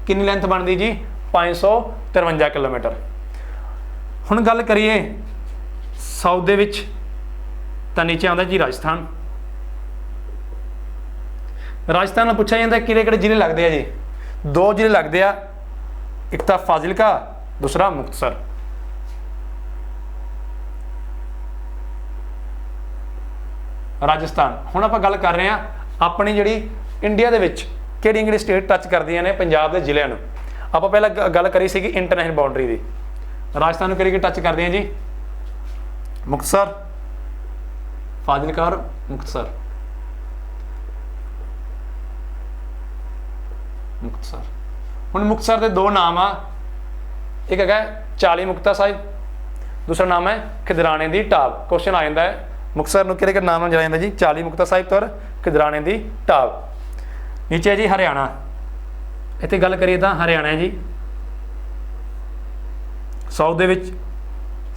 A: किन्नी लेंथ बनदी जी, 553 किलोमीटर। हुण गल करिए साउथ दे विच तां नीचे आउंदा जी राजस्थान। राजस्थान में पूछा जाता है किहड़े-किहड़े जिले लगते हैं जी। 2 जिले लगते हैं, एक तो फाजिलका, दूसरा मुक्तसर। राजस्थान। हुण आपां गल कर रहे हैं अपनी जिहड़ी इंडिया दे विच किहड़ी स्टेट टच करदियां ने पंजाब के जिलिਆਂ ਨੂੰ। आपां पहला गल करी सी इंटरनेशनल बाउंड्री की। राजस्थान में किहड़ी टच करते हैं जी? मुक्तसर, फाजिलका और मुक्तसर। मुक्तसर। हुण मुक्तसर के 2 नाम आ, एक है 40 मुक्ता साहिब, दूसरा नाम है खिदराने दी टाप। क्वेश्चन आ जाता है मुक्तसर नूं किहड़े नाम नाल जाणिया जांदा जी? 40 मुक्ता साहिब तो खिदराने दी टाप। नीचे है जी हरियाणा। इत्थे गल करिए तां हरियाणा है जी। साउथ दे विच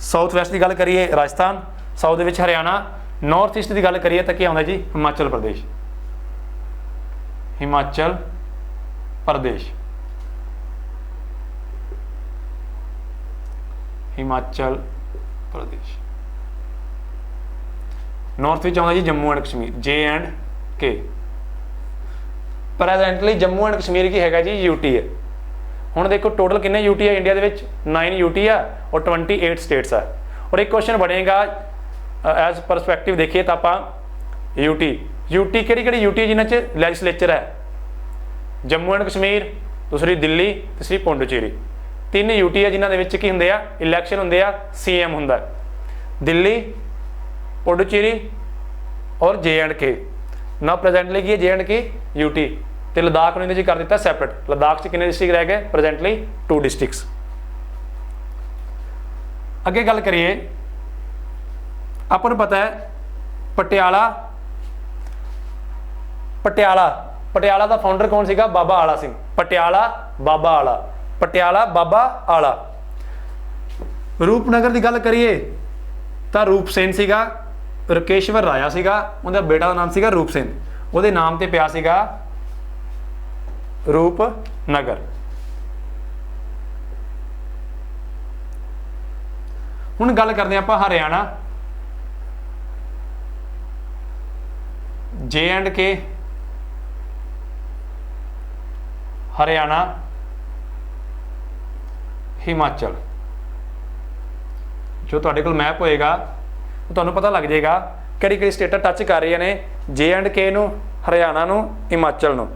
A: साउथ वैस्ट की गल करिए राजस्थान, साउथ दे विच हरियाणा, नॉर्थ ईस्ट की गल करिए तो क्या आउंदा जी? हिमाचल प्रदेश। हिमाचल प्रदेश। हिमाचल प्रदेश। नॉर्थ विच आउंदा जी Jammu and Kashmir, J&K। Presently Jammu and Kashmir की हैगा जी यूटी है। हुण देखो टोटल किन्ने यूटी है इंडिया दे विच? 9 यूटी है और 28 स्टेट्स है। और एक क्वेश्चन बनेगा एज परस्पैक्टिव देखिए तो आप यूटी किहड़ी यूटी जिन्हां च लैजिस्लेचर है? जम्मू एंड कश्मीर, दूसरी दिल्ली, तीसरी पोंडुचेरी। 3 यूटी है जिन्हां दे विच की हुंदे आ इलैक्शन हुंदे आ, CM हुंदा है। दिल्ली, पोंडुचेरी और J&K। ना प्रेजेंटली की है J&K यूटी, तो लद्दाख ने कर दिता सैपरेट। लद्दाख से कितने डिस्ट्रिक्ट रह गए? Presently 2 districts. अगे गल करिए, अपन पता है पटियाला पटियाला का फाउंडर कौन सीगा? बाबा आला सिंह। पटियाला बाबा आला, पटियाला बाबा आला। रूपनगर की गल करिए तो रूप सेन सीगा, रकेश्वर राया सीगा, उनका बेटा का नाम सीगा रूप सेन, उहदे नाम ते पिया सीगा रूपनगर। हुण गल करते हैं आपां हरियाणा, J&K, हरियाणा, हिमाचल। जो तुहाडे कोल मैप होएगा तो तुहानूं पता लग जाएगा किहड़ी स्टेटां टच कर रही ने J&K नूं, हरियाणा नूं, हिमाचल नूं।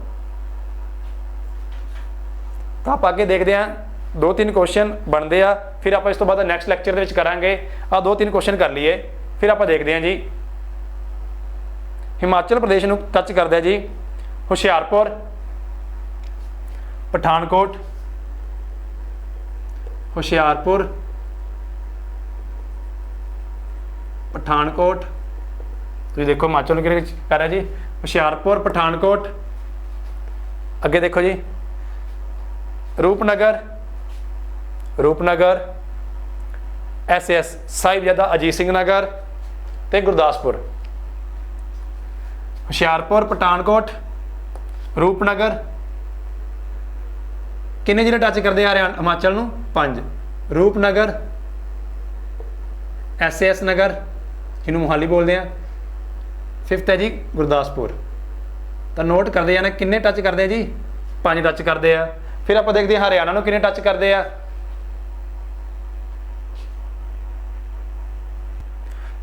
A: तो आप अगे देखते हैं 2-3 क्वेश्चन बनते हैं, फिर आप इस तो बाद नैक्सट लैक्चर दे विच करांगे। आ 2-3 क्वेश्चन कर लिए, फिर आप देखते हैं जी हिमाचल प्रदेश नूं टच करदा है जी हुशियारपुर, पठानकोट, हुशियारपुर, पठानकोट। तो देखो हिमाचल कर रहा है जी हुशियारपुर, पठानकोट। अगे देखो जी रूपनगर, SS साहिबजादा अजीत सिंह नगर ते गुरदासपुर। हुशियारपुर, पठानकोट, रूपनगर किन्ने जिले टच करते हरियाणा हिमाचल नूं? 5। रूपनगर, SS नगर जिन्होंने मोहाली बोलते हैं, 5th है जी गुरदासपुर। तो नोट करते हैं ना किन्ने टच करते हैं जी? 5 टच करते हैं। फिर आप देखते हैं हरियाणा नूं किन्ने टच करते हैं।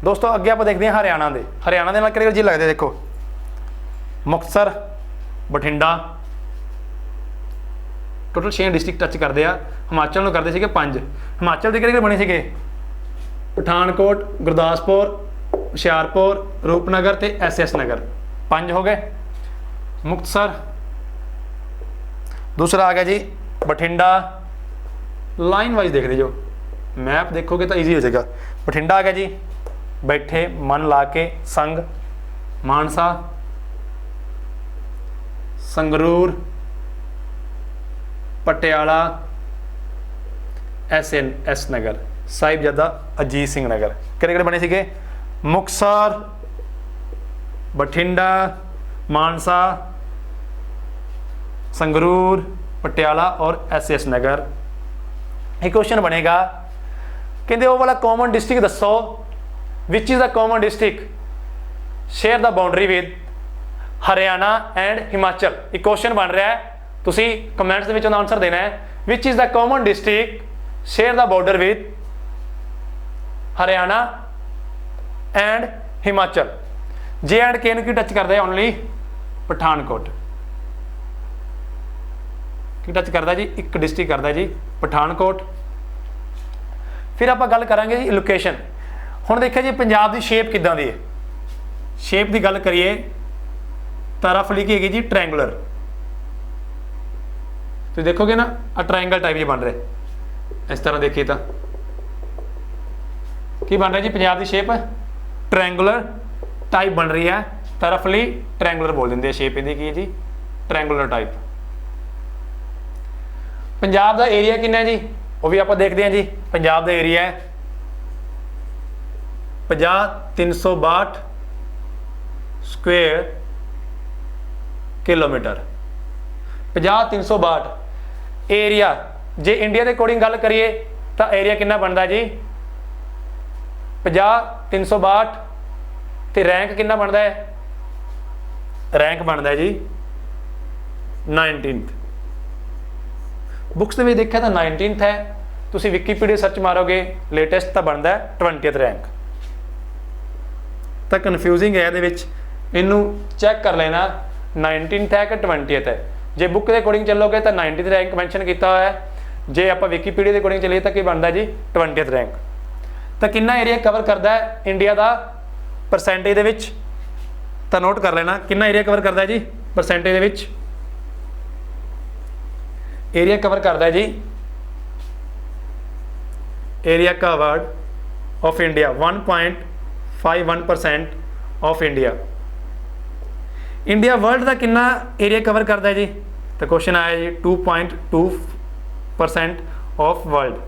A: दोस्तों अगे आप देखते हैं हरियाणा के नाल किहड़े जिले लगते? देखो Muktsar, Bathinda, total 6 district touch करते हैं। हिमाचल नूं करते थे 5। हिमाचल के किहड़े बने थे? पठानकोट, गुरदासपुर, हुशियारपुर, रूपनगर ते SS नगर। 5 हो गए। मुक्तसर, दूसरा आ गया जी बठिंडा। लाइन वाइज देख लीजिए, मैप देखोगे तो ईजी हो जाएगा। बठिंडा आ गया जी, बैठे मन ला के, संग, मानसा, संगरूर, पटियाला, SS नगर, साहिबजादा अजीत सिंह नगर। किहड़े बने सीगे? मुक्तसर, बठिंडा, मानसा, संगरूर, पटियाला और SS नगर ਇਹ ਕੁਐਸਚਨ ਬਣੇਗਾ, ਕਹਿੰਦੇ ਉਹ ਵਾਲਾ ਕਾਮਨ ਡਿਸਟ੍ਰਿਕਟ ਦੱਸੋ which is the common district share the boundary with Haryana and Himachal. ਇਹ ਕੁਐਸਚਨ ਬਣ ਰਿਹਾ ਹੈ, ਤੁਸੀਂ ਕਮੈਂਟਸ ਦੇ ਵਿੱਚ ਉਹਦਾ ਆਨਸਰ ਦੇਣਾ ਹੈ। Which is the common district share the border with Haryana and Himachal. J and ਕੇ ਨੂੰ ਕੀ ਟੱਚ ਕਰਦਾ ਹੈ? ਓਨਲੀ ਪਠਾਨਕੋਟ। ਕੀ ਟੱਚ ਕਰਦਾ ਜੀ? ਇੱਕ ਡਿਸਟ੍ਰਿਕਟ ਕਰਦਾ ਜੀ ਪਠਾਨਕੋਟ। ਫਿਰ ਆਪਾਂ ਗੱਲ ਕਰਾਂਗੇ ਜੀ ਲੋਕੇਸ਼ਨ। ਹੁਣ ਦੇਖਿਆ ਜੀ ਪੰਜਾਬ ਦੀ ਸ਼ੇਪ ਕਿੱਦਾਂ ਦੀ ਹੈ। ਸ਼ੇਪ ਦੀ ਗੱਲ ਕਰੀਏ ਤਾਂ ਰਫਲੀ ਕੀ ਹੈਗੀ ਜੀ? ਟ੍ਰਾਇੰਗੂਲਰ। ਤੁਸੀਂ ਦੇਖੋਗੇ ਨਾ ਆ ਟ੍ਰਾਇੰਗਲ ਟਾਈਪ ਜੀ ਬਣ ਰਿਹਾ। ਇਸ ਤਰ੍ਹਾਂ ਦੇਖੀਏ ਤਾਂ ਕੀ ਬਣ ਰਿਹਾ ਜੀ? ਪੰਜਾਬ ਦੀ ਸ਼ੇਪ ਟ੍ਰਾਇੰਗੂਲਰ ਟਾਈਪ ਬਣ ਰਹੀ ਹੈ, ਤਾਂ ਰਫਲੀ ਟ੍ਰਾਇੰਗੂਲਰ ਬੋਲ ਦਿੰਦੇ ਆ ਸ਼ੇਪ ਇਹਦੀ। ਕੀ ਹੈ ਜੀ? Triangular type. ਪੰਜਾਬ ਦਾ ਏਰੀਆ ਕਿੰਨਾ ਹੈ ਜੀ? ਉਹ ਵੀ ਆਪਾਂ ਦੇਖਦੇ ਹਾਂ ਜੀ। ਪੰਜਾਬ ਦਾ ਏਰੀਆ ਹੈ 50,362 ਸਕੁਏਅਰ ਕਿਲੋਮੀਟਰ। 50,362 ਏਰੀਆ। ਜੇ ਇੰਡੀਆ ਦੇ ਅਕੋਰਡਿੰਗ ਗੱਲ ਕਰੀਏ ਤਾਂ ਏਰੀਆ ਕਿੰਨਾ ਬਣਦਾ ਜੀ? 50,362 ਤੇ ਰੈਂਕ ਕਿੰਨਾ ਬਣਦਾ ਹੈ? ਰੈਂਕ ਬਣਦਾ ਹੈ ਜੀ 19th। ਬੁੱਕਸ ਦੇ ਵਿੱਚ ਦੇਖਿਆ ਤਾਂ 19th ਹੈ, ਤੁਸੀਂ ਵਿਕੀਪੀਡੀਆ ਸਰਚ ਮਾਰੋਗੇ ਲੇਟੈਸਟ ਤਾਂ ਬਣਦਾ ਹੈ 20th ਰੈਂਕ। ਤਾਂ ਕਨਫਿਊਜ਼ਿੰਗ ਹੈ ਇਹਦੇ ਵਿੱਚ, ਇਹਨੂੰ ਚੈੱਕ ਕਰ ਲੈਣਾ 19th ਹੈ ਕਿ 20th ਹੈ। ਜੇ ਬੁੱਕ ਦੇ ਅਕੋਰਡਿੰਗ ਚੱਲੋਗੇ ਤਾਂ 19th ਰੈਂਕ ਮੈਂਸ਼ਨ ਕੀਤਾ ਹੋਇਆ ਹੈ। ਜੇ ਆਪਾਂ ਵਿਕੀਪੀਡੀਆ ਦੇ ਅਕੋਰਡਿੰਗ ਚੱਲੀਏ ਤਾਂ ਕੀ ਬਣਦਾ ਜੀ? 20th rank. ਤਾਂ ਕਿੰਨਾ ਏਰੀਆ ਕਵਰ ਕਰਦਾ ਹੈ ਇੰਡੀਆ ਦਾ ਪਰਸੈਂਟੇਜ ਦੇ ਵਿੱਚ? ਤਾਂ ਨੋਟ ਕਰ ਲੈਣਾ ਕਿੰਨਾ ਏਰੀਆ ਕਵਰ ਕਰਦਾ ਹੈ ਜੀ ਪਰਸੈਂਟੇਜ ਦੇ ਵਿੱਚ। ਏਰੀਆ ਕਵਰ ਕਰਦਾ ਜੀ, area covered of India 1.51% of India. India world ਦਾ ਕਿੰਨਾ ਏਰੀਆ ਕਵਰ ਕਰਦਾ ਹੈ ਜੀ? ਤਾਂ ਕੁਐਸਚਨ ਆਇਆ ਜੀ 2.2% ਆਫ ਵਰਲਡ।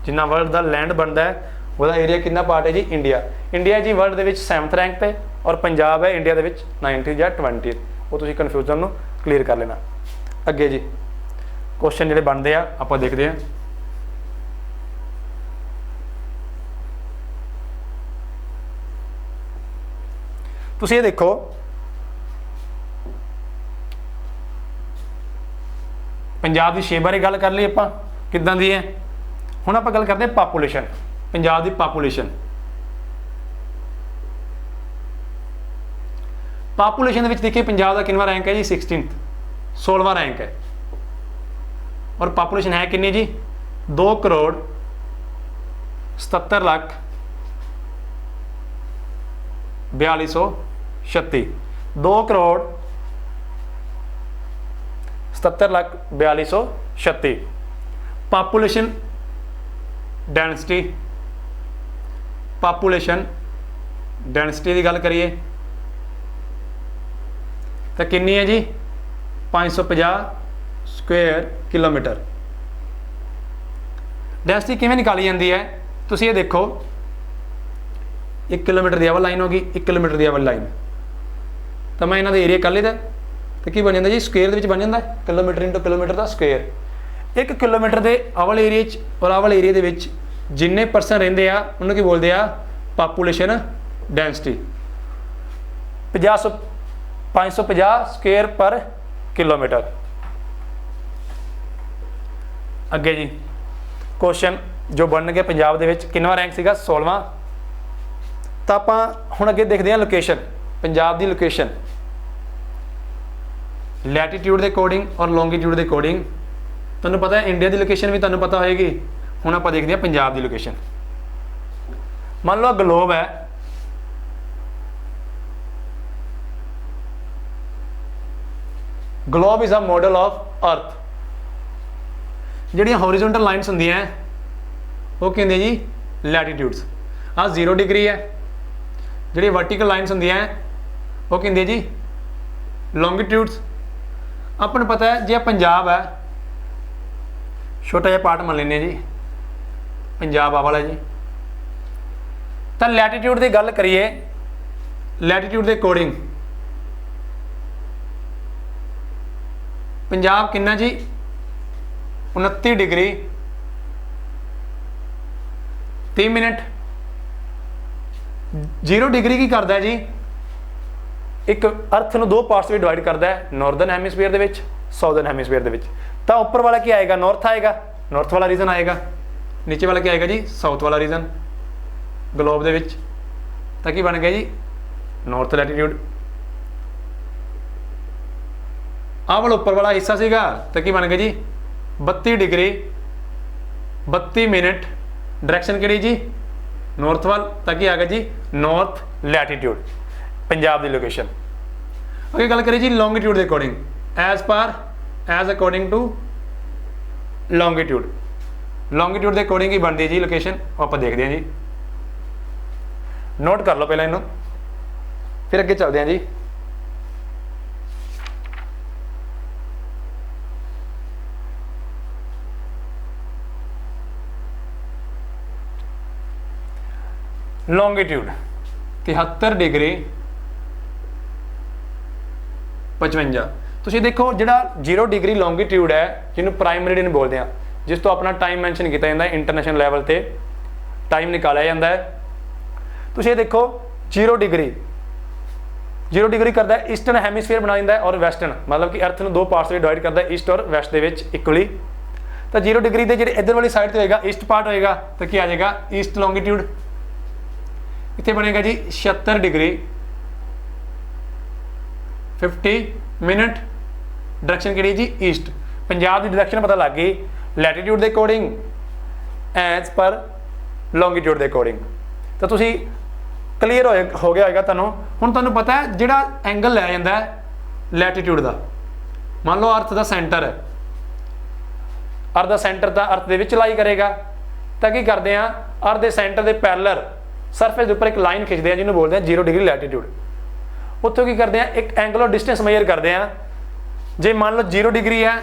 A: ਜਿੰਨਾ ਵਰਲਡ ਦਾ ਲੈਂਡ ਬਣਦਾ ਹੈ ਉਹਦਾ ਏਰੀਆ ਕਿੰਨਾ ਪਾਰਟ ਹੈ ਜੀ? ਇੰਡੀਆ। ਇੰਡੀਆ ਜੀ ਵਰਲਡ ਦੇ ਵਿੱਚ 7th ਰੈਂਕ ਤੇ, ਔਰ ਪੰਜਾਬ ਹੈ ਇੰਡੀਆ ਦੇ ਵਿੱਚ 19th ਜਾਂ 20th। ਉਹ ਤੁਸੀਂ ਕਨਫਿਊਜ਼ਨ ਨੂੰ ਕਲੀਅਰ ਕਰ ਲੈਣਾ। ਅੱਗੇ ਜੀ ਕੁਐਸਚਨ ਜਿਹੜੇ ਬਣਦੇ ਆ ਆਪਾਂ ਦੇਖਦੇ ਹਾਂ। ਤੁਸੀਂ ਇਹ ਦੇਖੋ, ਪੰਜਾਬ ਦੀ ਸ਼ੇਪ ਬਾਰੇ ਗੱਲ ਕਰ ਲਈ ਆਪਾਂ ਕਿੱਦਾਂ ਦੀ ਹੈ। ਹੁਣ ਆਪਾਂ ਗੱਲ ਕਰਦੇ ਹਾਂ ਪਾਪੂਲੇਸ਼ਨ। ਪੰਜਾਬ ਦੀ ਪਾਪੂਲੇਸ਼ਨ। ਪਾਪੂਲੇਸ਼ਨ ਦੇ ਵਿੱਚ ਦੇਖੀਏ ਪੰਜਾਬ ਦਾ ਕਿੰਨਵਾਂ ਰੈਂਕ ਹੈ ਜੀ? 16th, 16ਵਾਂ ਰੈਂਕ ਹੈ। ਔਰ ਪਾਪੂਲੇਸ਼ਨ ਹੈ ਕਿੰਨੀ ਜੀ? 2,77,42,36। 2,77,42,36। Population density. ਪਾਪੂਲੇਸ਼ਨ ਡੈਂਸਿਟੀ ਦੀ ਗੱਲ ਕਰੀਏ ਤਾਂ ਕਿੰਨੀ ਹੈ ਜੀ? 550 ਸਕੁਏਅਰ ਕਿਲੋਮੀਟਰ। ਡੈਂਸਿਟੀ ਕਿਵੇਂ ਨਿਕਾਲੀ ਜਾਂਦੀ ਹੈ? ਤੁਸੀਂ ਇਹ ਦੇਖੋ, 1 ਕਿਲੋਮੀਟਰ ਦੀ ਆਵਲ ਲਾਈਨ ਹੋ ਗਈ, 1 ਕਿਲੋਮੀਟਰ ਦੀ ਆਵਲ ਲਾਈਨ। ਤਾਂ ਮੈਂ ਇਹਨਾਂ ਦਾ ਏਰੀਆ ਕਰ ਲਿਆ ਤਾਂ ਕੀ ਬਣ ਜਾਂਦਾ ਜੀ? ਸਕੁਏਅਰ ਦੇ ਵਿੱਚ ਬਣ ਜਾਂਦਾ ਕਿਲੋਮੀਟਰ ਇੰਟੂ ਕਿਲੋਮੀਟਰ ਦਾ ਸਕੁਏਅਰ। 1 ਕਿਲੋਮੀਟਰ ਦੇ ਆਵਲ ਏਰੀਆ 'ਚ ਔਰ ਆਵਲ ਏਰੀਆ ਦੇ ਵਿੱਚ ਜਿੰਨੇ ਪਰਸਨ ਰਹਿੰਦੇ ਆ ਉਹਨੂੰ ਕੀ ਬੋਲਦੇ ਆ? Population density. 550 ਸਕੁਏਅਰ ਪਰ ਕਿਲੋਮੀਟਰ। ਅੱਗੇ ਜੀ ਕੁਐਸਚਨ ਜੋ ਬਣ ਗਿਆ ਪੰਜਾਬ ਦੇ ਵਿੱਚ ਕਿੰਨਵਾਂ ਰੈਂਕ ਸੀਗਾ? 16ਵਾਂ। ਤਾਂ ਆਪਾਂ ਹੁਣ ਅੱਗੇ ਦੇਖਦੇ ਹਾਂ ਲੋਕੇਸ਼ਨ। ਪੰਜਾਬ ਦੀ ਲੋਕੇਸ਼ਨ ਲੈਟੀਟਿਊਡ ਦੇ ਅਕੋਰਡਿੰਗ ਔਰ ਲੌਂਗੀਟਿਊਡ ਦੇ ਅਕੋਰਡਿੰਗ। ਤੁਹਾਨੂੰ ਪਤਾ ਹੈ ਇੰਡੀਆ ਦੀ ਲੋਕੇਸ਼ਨ ਵੀ ਤੁਹਾਨੂੰ ਪਤਾ ਹੋਏਗੀ। ਹੁਣ ਆਪਾਂ ਦੇਖਦੇ ਹਾਂ ਪੰਜਾਬ ਦੀ ਲੋਕੇਸ਼ਨ। ਮੰਨ ਲਓ ਗਲੋਬ ਹੈ, globe is a model of earth. ਜਿਹੜੀਆਂ ਹੌਰੀਜ਼ੋਨਟਲ ਲਾਈਨਸ ਹੁੰਦੀਆਂ ਉਹ ਕਹਿੰਦੇ ਜੀ ਲੈਟੀਟਿਊਡਸ। ਆਹ 0 ਡਿਗਰੀ ਹੈ। ਜਿਹੜੀ ਵਰਟੀਕਲ ਲਾਈਨਸ ਹੁੰਦੀਆਂ ਉਹ ਕਹਿੰਦੇ ਜੀ ਲੌਂਗੀਟਿਊਡਸ। ਆਪਾਂ ਨੂੰ ਪਤਾ ਹੈ ਜੇ ਪੰਜਾਬ ਹੈ, ਛੋਟਾ ਜਿਹਾ ਪਾਰਟ ਮੰਨ ਲੈਂਦੇ ਜੀ ਪੰਜਾਬ ਆ ਵਾਲਾ ਜੀ। ਤਾਂ ਲੈਟੀਟਿਊਡ ਦੀ ਗੱਲ ਕਰੀਏ, ਲੈਟੀਟਿਊਡ ਦੇ ਅਕੋਰਡਿੰਗ ਪੰਜਾਬ ਕਿੰਨਾ ਜੀ? 29 ਡਿਗਰੀ 30 ਮਿੰਟ। 0 ਡਿਗਰੀ ਕੀ ਕਰਦਾ ਜੀ, ਇੱਕ ਅਰਥ ਨੂੰ ਦੋ ਪਾਰਟਸ ਵਿੱਚ ਡਿਵਾਈਡ ਕਰਦਾ ਹੈ, ਨਾਰਦਰਨ ਹੈਮੀਸਫੀਅਰ ਦੇ ਵਿੱਚ, ਸਾਊਦਰਨ ਹੈਮੀਸਫੀਅਰ ਦੇ ਵਿੱਚ। ਤਾਂ ਉੱਪਰ ਵਾਲਾ ਕੀ ਆਏਗਾ, ਨਾਰਥ ਆਏਗਾ, ਨਾਰਥ ਵਾਲਾ ਰੀਜਨ ਆਏਗਾ। ਨੀਚੇ ਵਾਲਾ ਕੀ ਆਏਗਾ ਜੀ, ਸਾਊਥ ਵਾਲਾ ਰੀਜਨ ਗਲੋਬ ਦੇ ਵਿੱਚ। ਤਾਂ ਕੀ ਬਣ ਗਿਆ ਜੀ, ਨਾਰਥ ਲੈਟੀਟਿਊਡ। ਆਹ ਵਾਲਾ ਉੱਪਰ ਵਾਲਾ ਹਿੱਸਾ ਸੀਗਾ ਤਾਂ ਕੀ ਬਣ ਗਿਆ ਜੀ, 32 ਡਿਗਰੀ 32 ਮਿੰਟ। ਡਾਇਰੈਕਸ਼ਨ ਕਿਹੜੀ ਜੀ, ਨਾਰਥ ਵੱਲ। ਤਾਂ ਕੀ ਆ ਗਿਆ ਜੀ, ਨਾਰਥ ਲੈਟੀਟਿਊਡ, ਪੰਜਾਬ ਦੀ ਲੋਕੇਸ਼ਨ। ਅੱਗੇ ਗੱਲ ਕਰੀਏ ਜੀ ਲੌਂਗੀਟਿਊਡ ਦੇ according, as according to longitude. Longitude ਦੇ ਅਕੋਰਡਿੰਗ ਹੀ ਬਣਦੀ ਹੈ ਜੀ ਲੋਕੇਸ਼ਨ। ਉਹ ਆਪਾਂ ਦੇਖਦੇ ਹਾਂ ਜੀ, ਨੋਟ ਕਰ ਲਓ ਪਹਿਲਾਂ ਇਹਨੂੰ, ਫਿਰ ਅੱਗੇ ਚੱਲਦੇ ਹਾਂ ਜੀ। Longitude 73 degree 55। ਤੁਸੀਂ ਦੇਖੋ ਜਿਹੜਾ 0 ਡਿਗਰੀ ਲੌਂਗੀਟਿਊਡ ਹੈ, ਜਿਹਨੂੰ ਪ੍ਰਾਈਮ ਮੈਰੀਡੀਅਨ ਬੋਲਦੇ ਆ, ਜਿਸ ਤੋਂ ਆਪਣਾ ਟਾਈਮ ਮੈਂਸ਼ਨ ਕੀਤਾ ਜਾਂਦਾ ਹੈ, ਇੰਟਰਨੈਸ਼ਨਲ ਲੈਵਲ ਤੇ ਟਾਈਮ ਨਿਕਾਲਿਆ ਜਾਂਦਾ ਹੈ। ਤੁਸੀਂ ਇਹ ਦੇਖੋ 0 ਡਿਗਰੀ ਕਰਦਾ ਹੈ, ਈਸਟਰਨ ਹੈਮੀਸਫੀਅਰ ਬਣਾ ਦਿੰਦਾ ਹੈ ਔਰ ਵੈਸਟਰਨ, ਮਤਲਬ ਕਿ ਅਰਥ ਨੂੰ ਦੋ ਪਾਰਟਸ ਵਿੱਚ ਡਿਵਾਈਡ ਕਰਦਾ ਹੈ, ਈਸਟ ਔਰ ਵੈਸਟ ਦੇ ਵਿੱਚ ਇਕੁਅਲੀ। ਤਾਂ 0 ਡਿਗਰੀ ਦੇ ਜਿਹੜੇ ਇੱਧਰ ਵਾਲੀ ਸਾਈਡ ਤੇ ਹੋਏਗਾ, ਈਸਟ ਪਾਰਟ ਹੋਏਗਾ, ਤਾਂ ਕੀ ਆ ਜਾਏਗਾ, ਈਸਟ ਲੌਂਗੀਟਿਊਡ। ਇੱਥੇ ਬਣੇਗਾ ਜੀ 76 ਡਿਗਰੀ 50 ਮਿੰਟ। ਡਾਇਰੈਕਸ਼ਨ ਕਿਹੜੀ ਜੀ, ਈਸਟ। ਪੰਜਾਬ ਦੀ ਡਾਇਰੈਕਸ਼ਨ ਪਤਾ ਲੱਗ ਗਈ, ਲੈਟੀਟਿਊਡ ਦੇ ਅਕੋਰਡਿੰਗ ਐਜ਼ ਪਰ ਲੌਂਗੀਟਿਊਡ ਦੇ ਅਕੋਰਡਿੰਗ। ਤਾਂ ਤੁਸੀਂ ਕਲੀਅਰ ਹੋ ਗਿਆ ਹੋਏਗਾ ਤੁਹਾਨੂੰ। ਹੁਣ ਤੁਹਾਨੂੰ ਪਤਾ ਹੈ ਜਿਹੜਾ ਐਂਗਲ ਲਿਆ ਜਾਂਦਾ ਹੈ ਲੈਟੀਟਿਊਡ ਦਾ, ਮੰਨ ਲਓ ਅਰਥ ਦਾ ਸੈਂਟਰ ਹੈ, ਅਰਥ ਦਾ ਸੈਂਟਰ ਤਾਂ ਅਰਥ ਦੇ ਵਿੱਚ ਲਾਈ ਕਰੇਗਾ। ਤਾਂ ਕੀ ਕਰਦੇ ਆ, ਅਰਥ ਦੇ ਸੈਂਟਰ ਦੇ ਪੈਰਲਰ ਸਰਫੇਸ ਦੇ ਉੱਪਰ ਇੱਕ ਲਾਈਨ ਖਿੱਚਦੇ ਆ, ਜਿਹਨੂੰ ਬੋਲਦੇ ਆ 0 ਡਿਗਰੀ ਲੈਟੀਟਿਊਡ। ਉੱਥੋਂ ਕੀ ਕਰਦੇ ਆ, ਇੱਕ ਐਂਗਲ ਔਰ ਡਿਸਟੈਂਸ ਮੇਜਰ ਕਰਦੇ ਆ। ਜੇ ਮੰਨ ਲਓ 0 ਡਿਗਰੀ ਹੈ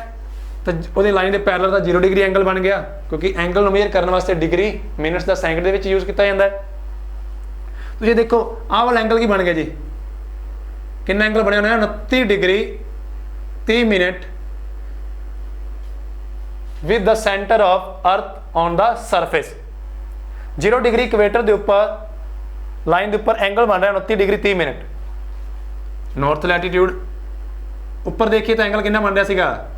A: ਤਾਂ ਉਹਦੀ ਲਾਈਨ ਦੇ ਪੈਰਲਰ ਦਾ 0 ਡਿਗਰੀ ਐਂਗਲ ਬਣ ਗਿਆ, ਕਿਉਂਕਿ ਐਂਗਲ ਨੂੰ ਮੇਜਰ ਕਰਨ ਵਾਸਤੇ ਡਿਗਰੀ ਮਿੰਟਸ ਦਾ ਸੈਕਿੰਡ ਦੇ ਵਿੱਚ ਯੂਜ਼ ਕੀਤਾ ਜਾਂਦਾ ਹੈ। ਤੁਸੀਂ ਦੇਖੋ ਆਹ ਵਾਲਾ ਐਂਗਲ ਕੀ ਬਣ ਗਿਆ ਜੀ, ਕਿੰਨਾ ਐਂਗਲ ਬਣਿਆ ਹੋਇਆ, 29 degree 30 minute with the centre of ਅਰਥ ਔਨ ਦਾ ਸਰਫੇਸ। 0 ਡਿਗਰੀ ਇਕਵੇਟਰ ਦੇ ਉੱਪਰ ਲਾਈਨ ਦੇ ਉੱਪਰ ਐਂਗਲ ਬਣ ਰਿਹਾ 29 ਡਿਗਰੀ 30 ਮਿੰਟ ਨਾਰਥ ਲੈਟੀਟਿਊਡ। ਉੱਪਰ ਦੇਖੀਏ ਤਾਂ ਐਂਗਲ ਕਿੰਨਾ ਬਣ ਰਿਹਾ ਸੀਗਾ,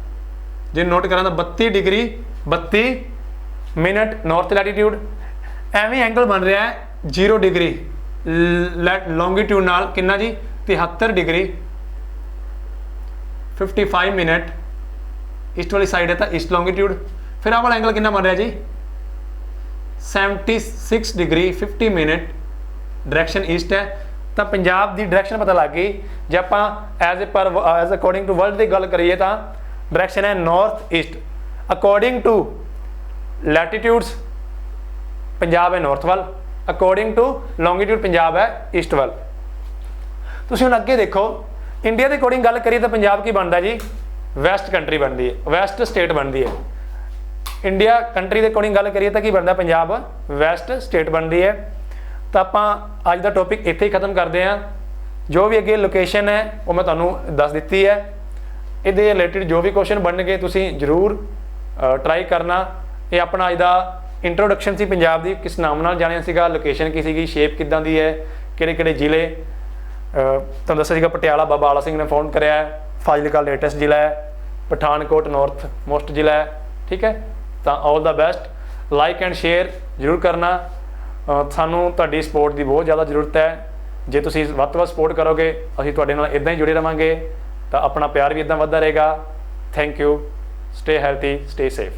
A: ਜੇ ਨੋਟ ਕਰਾਂ ਤਾਂ 32 ਡਿਗਰੀ 32 ਮਿੰਟ ਨਾਰਥ ਲੈਟੀਟਿਊਡ। ਐਵੇਂ ਐਂਗਲ ਬਣ ਰਿਹਾ ਹੈ 0 ਡਿਗਰੀ ਲੌਂਗੀਟਿਊਡ ਨਾਲ, ਕਿੰਨਾ ਜੀ, 73 ਡਿਗਰੀ 55 ਮਿੰਟ। ਈਸਟ ਵਾਲੀ ਸਾਈਡ ਹੈ ਤਾਂ ਈਸਟ ਲੌਂਗੀਟਿਊਡ। ਫਿਰ ਆਹ ਵਾਲਾ ਐਂਗਲ ਕਿੰਨਾ ਬਣ ਰਿਹਾ ਜੀ, 76 ਡਿਗਰੀ 50 ਮਿੰਟ। ਡਾਇਰੈਕਸ਼ਨ ਈਸਟ ਹੈ। ਤਾਂ ਪੰਜਾਬ ਦੀ ਡਾਇਰੈਕਸ਼ਨ ਪਤਾ ਲੱਗ ਗਈ। ਜੇ ਆਪਾਂ ਐਜ਼ ਅਕੋਰਡਿੰਗ ਟੂ ਵਰਲਡ ਦੀ ਗੱਲ ਕਰੀਏ ਤਾਂ ਡਾਇਰੈਕਸ਼ਨ ਹੈ north east. According to latitudes Punjab ਹੈ ਨਾਰਥ ਵੱਲ, ਅਕੋਰਡਿੰਗ ਟੂ ਲੌਂਗੀਟਿਊਡ ਪੰਜਾਬ ਹੈ ਈਸਟ ਵੱਲ। ਤੁਸੀਂ ਹੁਣ ਅੱਗੇ ਦੇਖੋ, ਇੰਡੀਆ ਦੇ ਅਕੋਰਡਿੰਗ ਗੱਲ ਕਰੀਏ ਤਾਂ ਪੰਜਾਬ ਕੀ ਬਣਦਾ ਜੀ, ਵੈਸਟ ਕੰਟਰੀ ਬਣਦੀ ਹੈ, ਵੈਸਟ ਸਟੇਟ ਬਣਦੀ ਹੈ। ਇੰਡੀਆ ਕੰਟਰੀ ਦੇ ਅਕੋਰਡਿੰਗ ਗੱਲ ਕਰੀਏ ਤਾਂ ਕੀ ਬਣਦਾ, ਪੰਜਾਬ ਵੈਸਟ ਸਟੇਟ ਬਣਦੀ ਹੈ। ਤਾਂ ਆਪਾਂ ਅੱਜ ਦਾ ਟੌਪਿਕ ਇੱਥੇ ਹੀ ਖਤਮ ਕਰਦੇ ਹਾਂ। ਜੋ ਵੀ ਅੱਗੇ ਲੋਕੇਸ਼ਨ ਹੈ ਉਹ ਮੈਂ ਤੁਹਾਨੂੰ ਦੱਸ ਦਿੱਤੀ ਹੈ। ਇਹਦੇ ਰਿਲੇਟਿਡ ਜੋ ਵੀ ਕੁਐਸਚਨ ਬਣਨਗੇ ਤੁਸੀਂ ਜ਼ਰੂਰ ਟਰਾਈ ਕਰਨਾ। ਇਹ ਆਪਣਾ ਅੱਜ ਦਾ ਇੰਟਰੋਡਕਸ਼ਨ ਸੀ ਪੰਜਾਬ ਦੀ, ਕਿਸ ਨਾਮ ਨਾਲ ਜਾਣਿਆ ਸੀਗਾ, ਲੋਕੇਸ਼ਨ ਕੀ ਸੀਗੀ, ਸ਼ੇਪ ਕਿੱਦਾਂ ਦੀ ਹੈ, ਕਿਹੜੇ ਕਿਹੜੇ ਜ਼ਿਲ੍ਹੇ ਤੁਹਾਨੂੰ ਦੱਸਿਆ ਸੀਗਾ। ਪਟਿਆਲਾ ਬਾਬਾ ਆਲਾ ਸਿੰਘ ਨੇ ਫਾਊਂਡ ਕਰਿਆ ਹੈ, ਫਾਜ਼ਿਲਕਾ ਲੇਟੈਸਟ ਜ਼ਿਲ੍ਹਾ ਹੈ, ਪਠਾਨਕੋਟ ਨਾਰਥ ਮੋਸਟ ਜ਼ਿਲ੍ਹਾ ਹੈ। ਠੀਕ ਹੈ, ਤਾਂ ਆਲ ਦਾ ਬੈਸਟ। ਲਾਈਕ ਐਂਡ ਸ਼ੇਅਰ ਜ਼ਰੂਰ ਕਰਨਾ। ਸਾਨੂੰ ਤੁਹਾਡੀ ਸਪੋਰਟ ਦੀ ਬਹੁਤ ਜ਼ਿਆਦਾ ਜ਼ਰੂਰਤ ਹੈ। ਜੇ ਤੁਸੀਂ ਵੱਧ ਤੋਂ ਵੱਧ ਸਪੋਰਟ ਕਰੋਗੇ ਅਸੀਂ ਤੁਹਾਡੇ ਨਾਲ ਇੱਦਾਂ ਹੀ ਜੁੜੇ ਰਹਾਂਗੇ, ਤਾਂ ਆਪਣਾ ਪਿਆਰ ਵੀ ਇੱਦਾਂ ਵੱਧਦਾ ਰਹੇਗਾ। Thank you. Stay healthy, stay safe.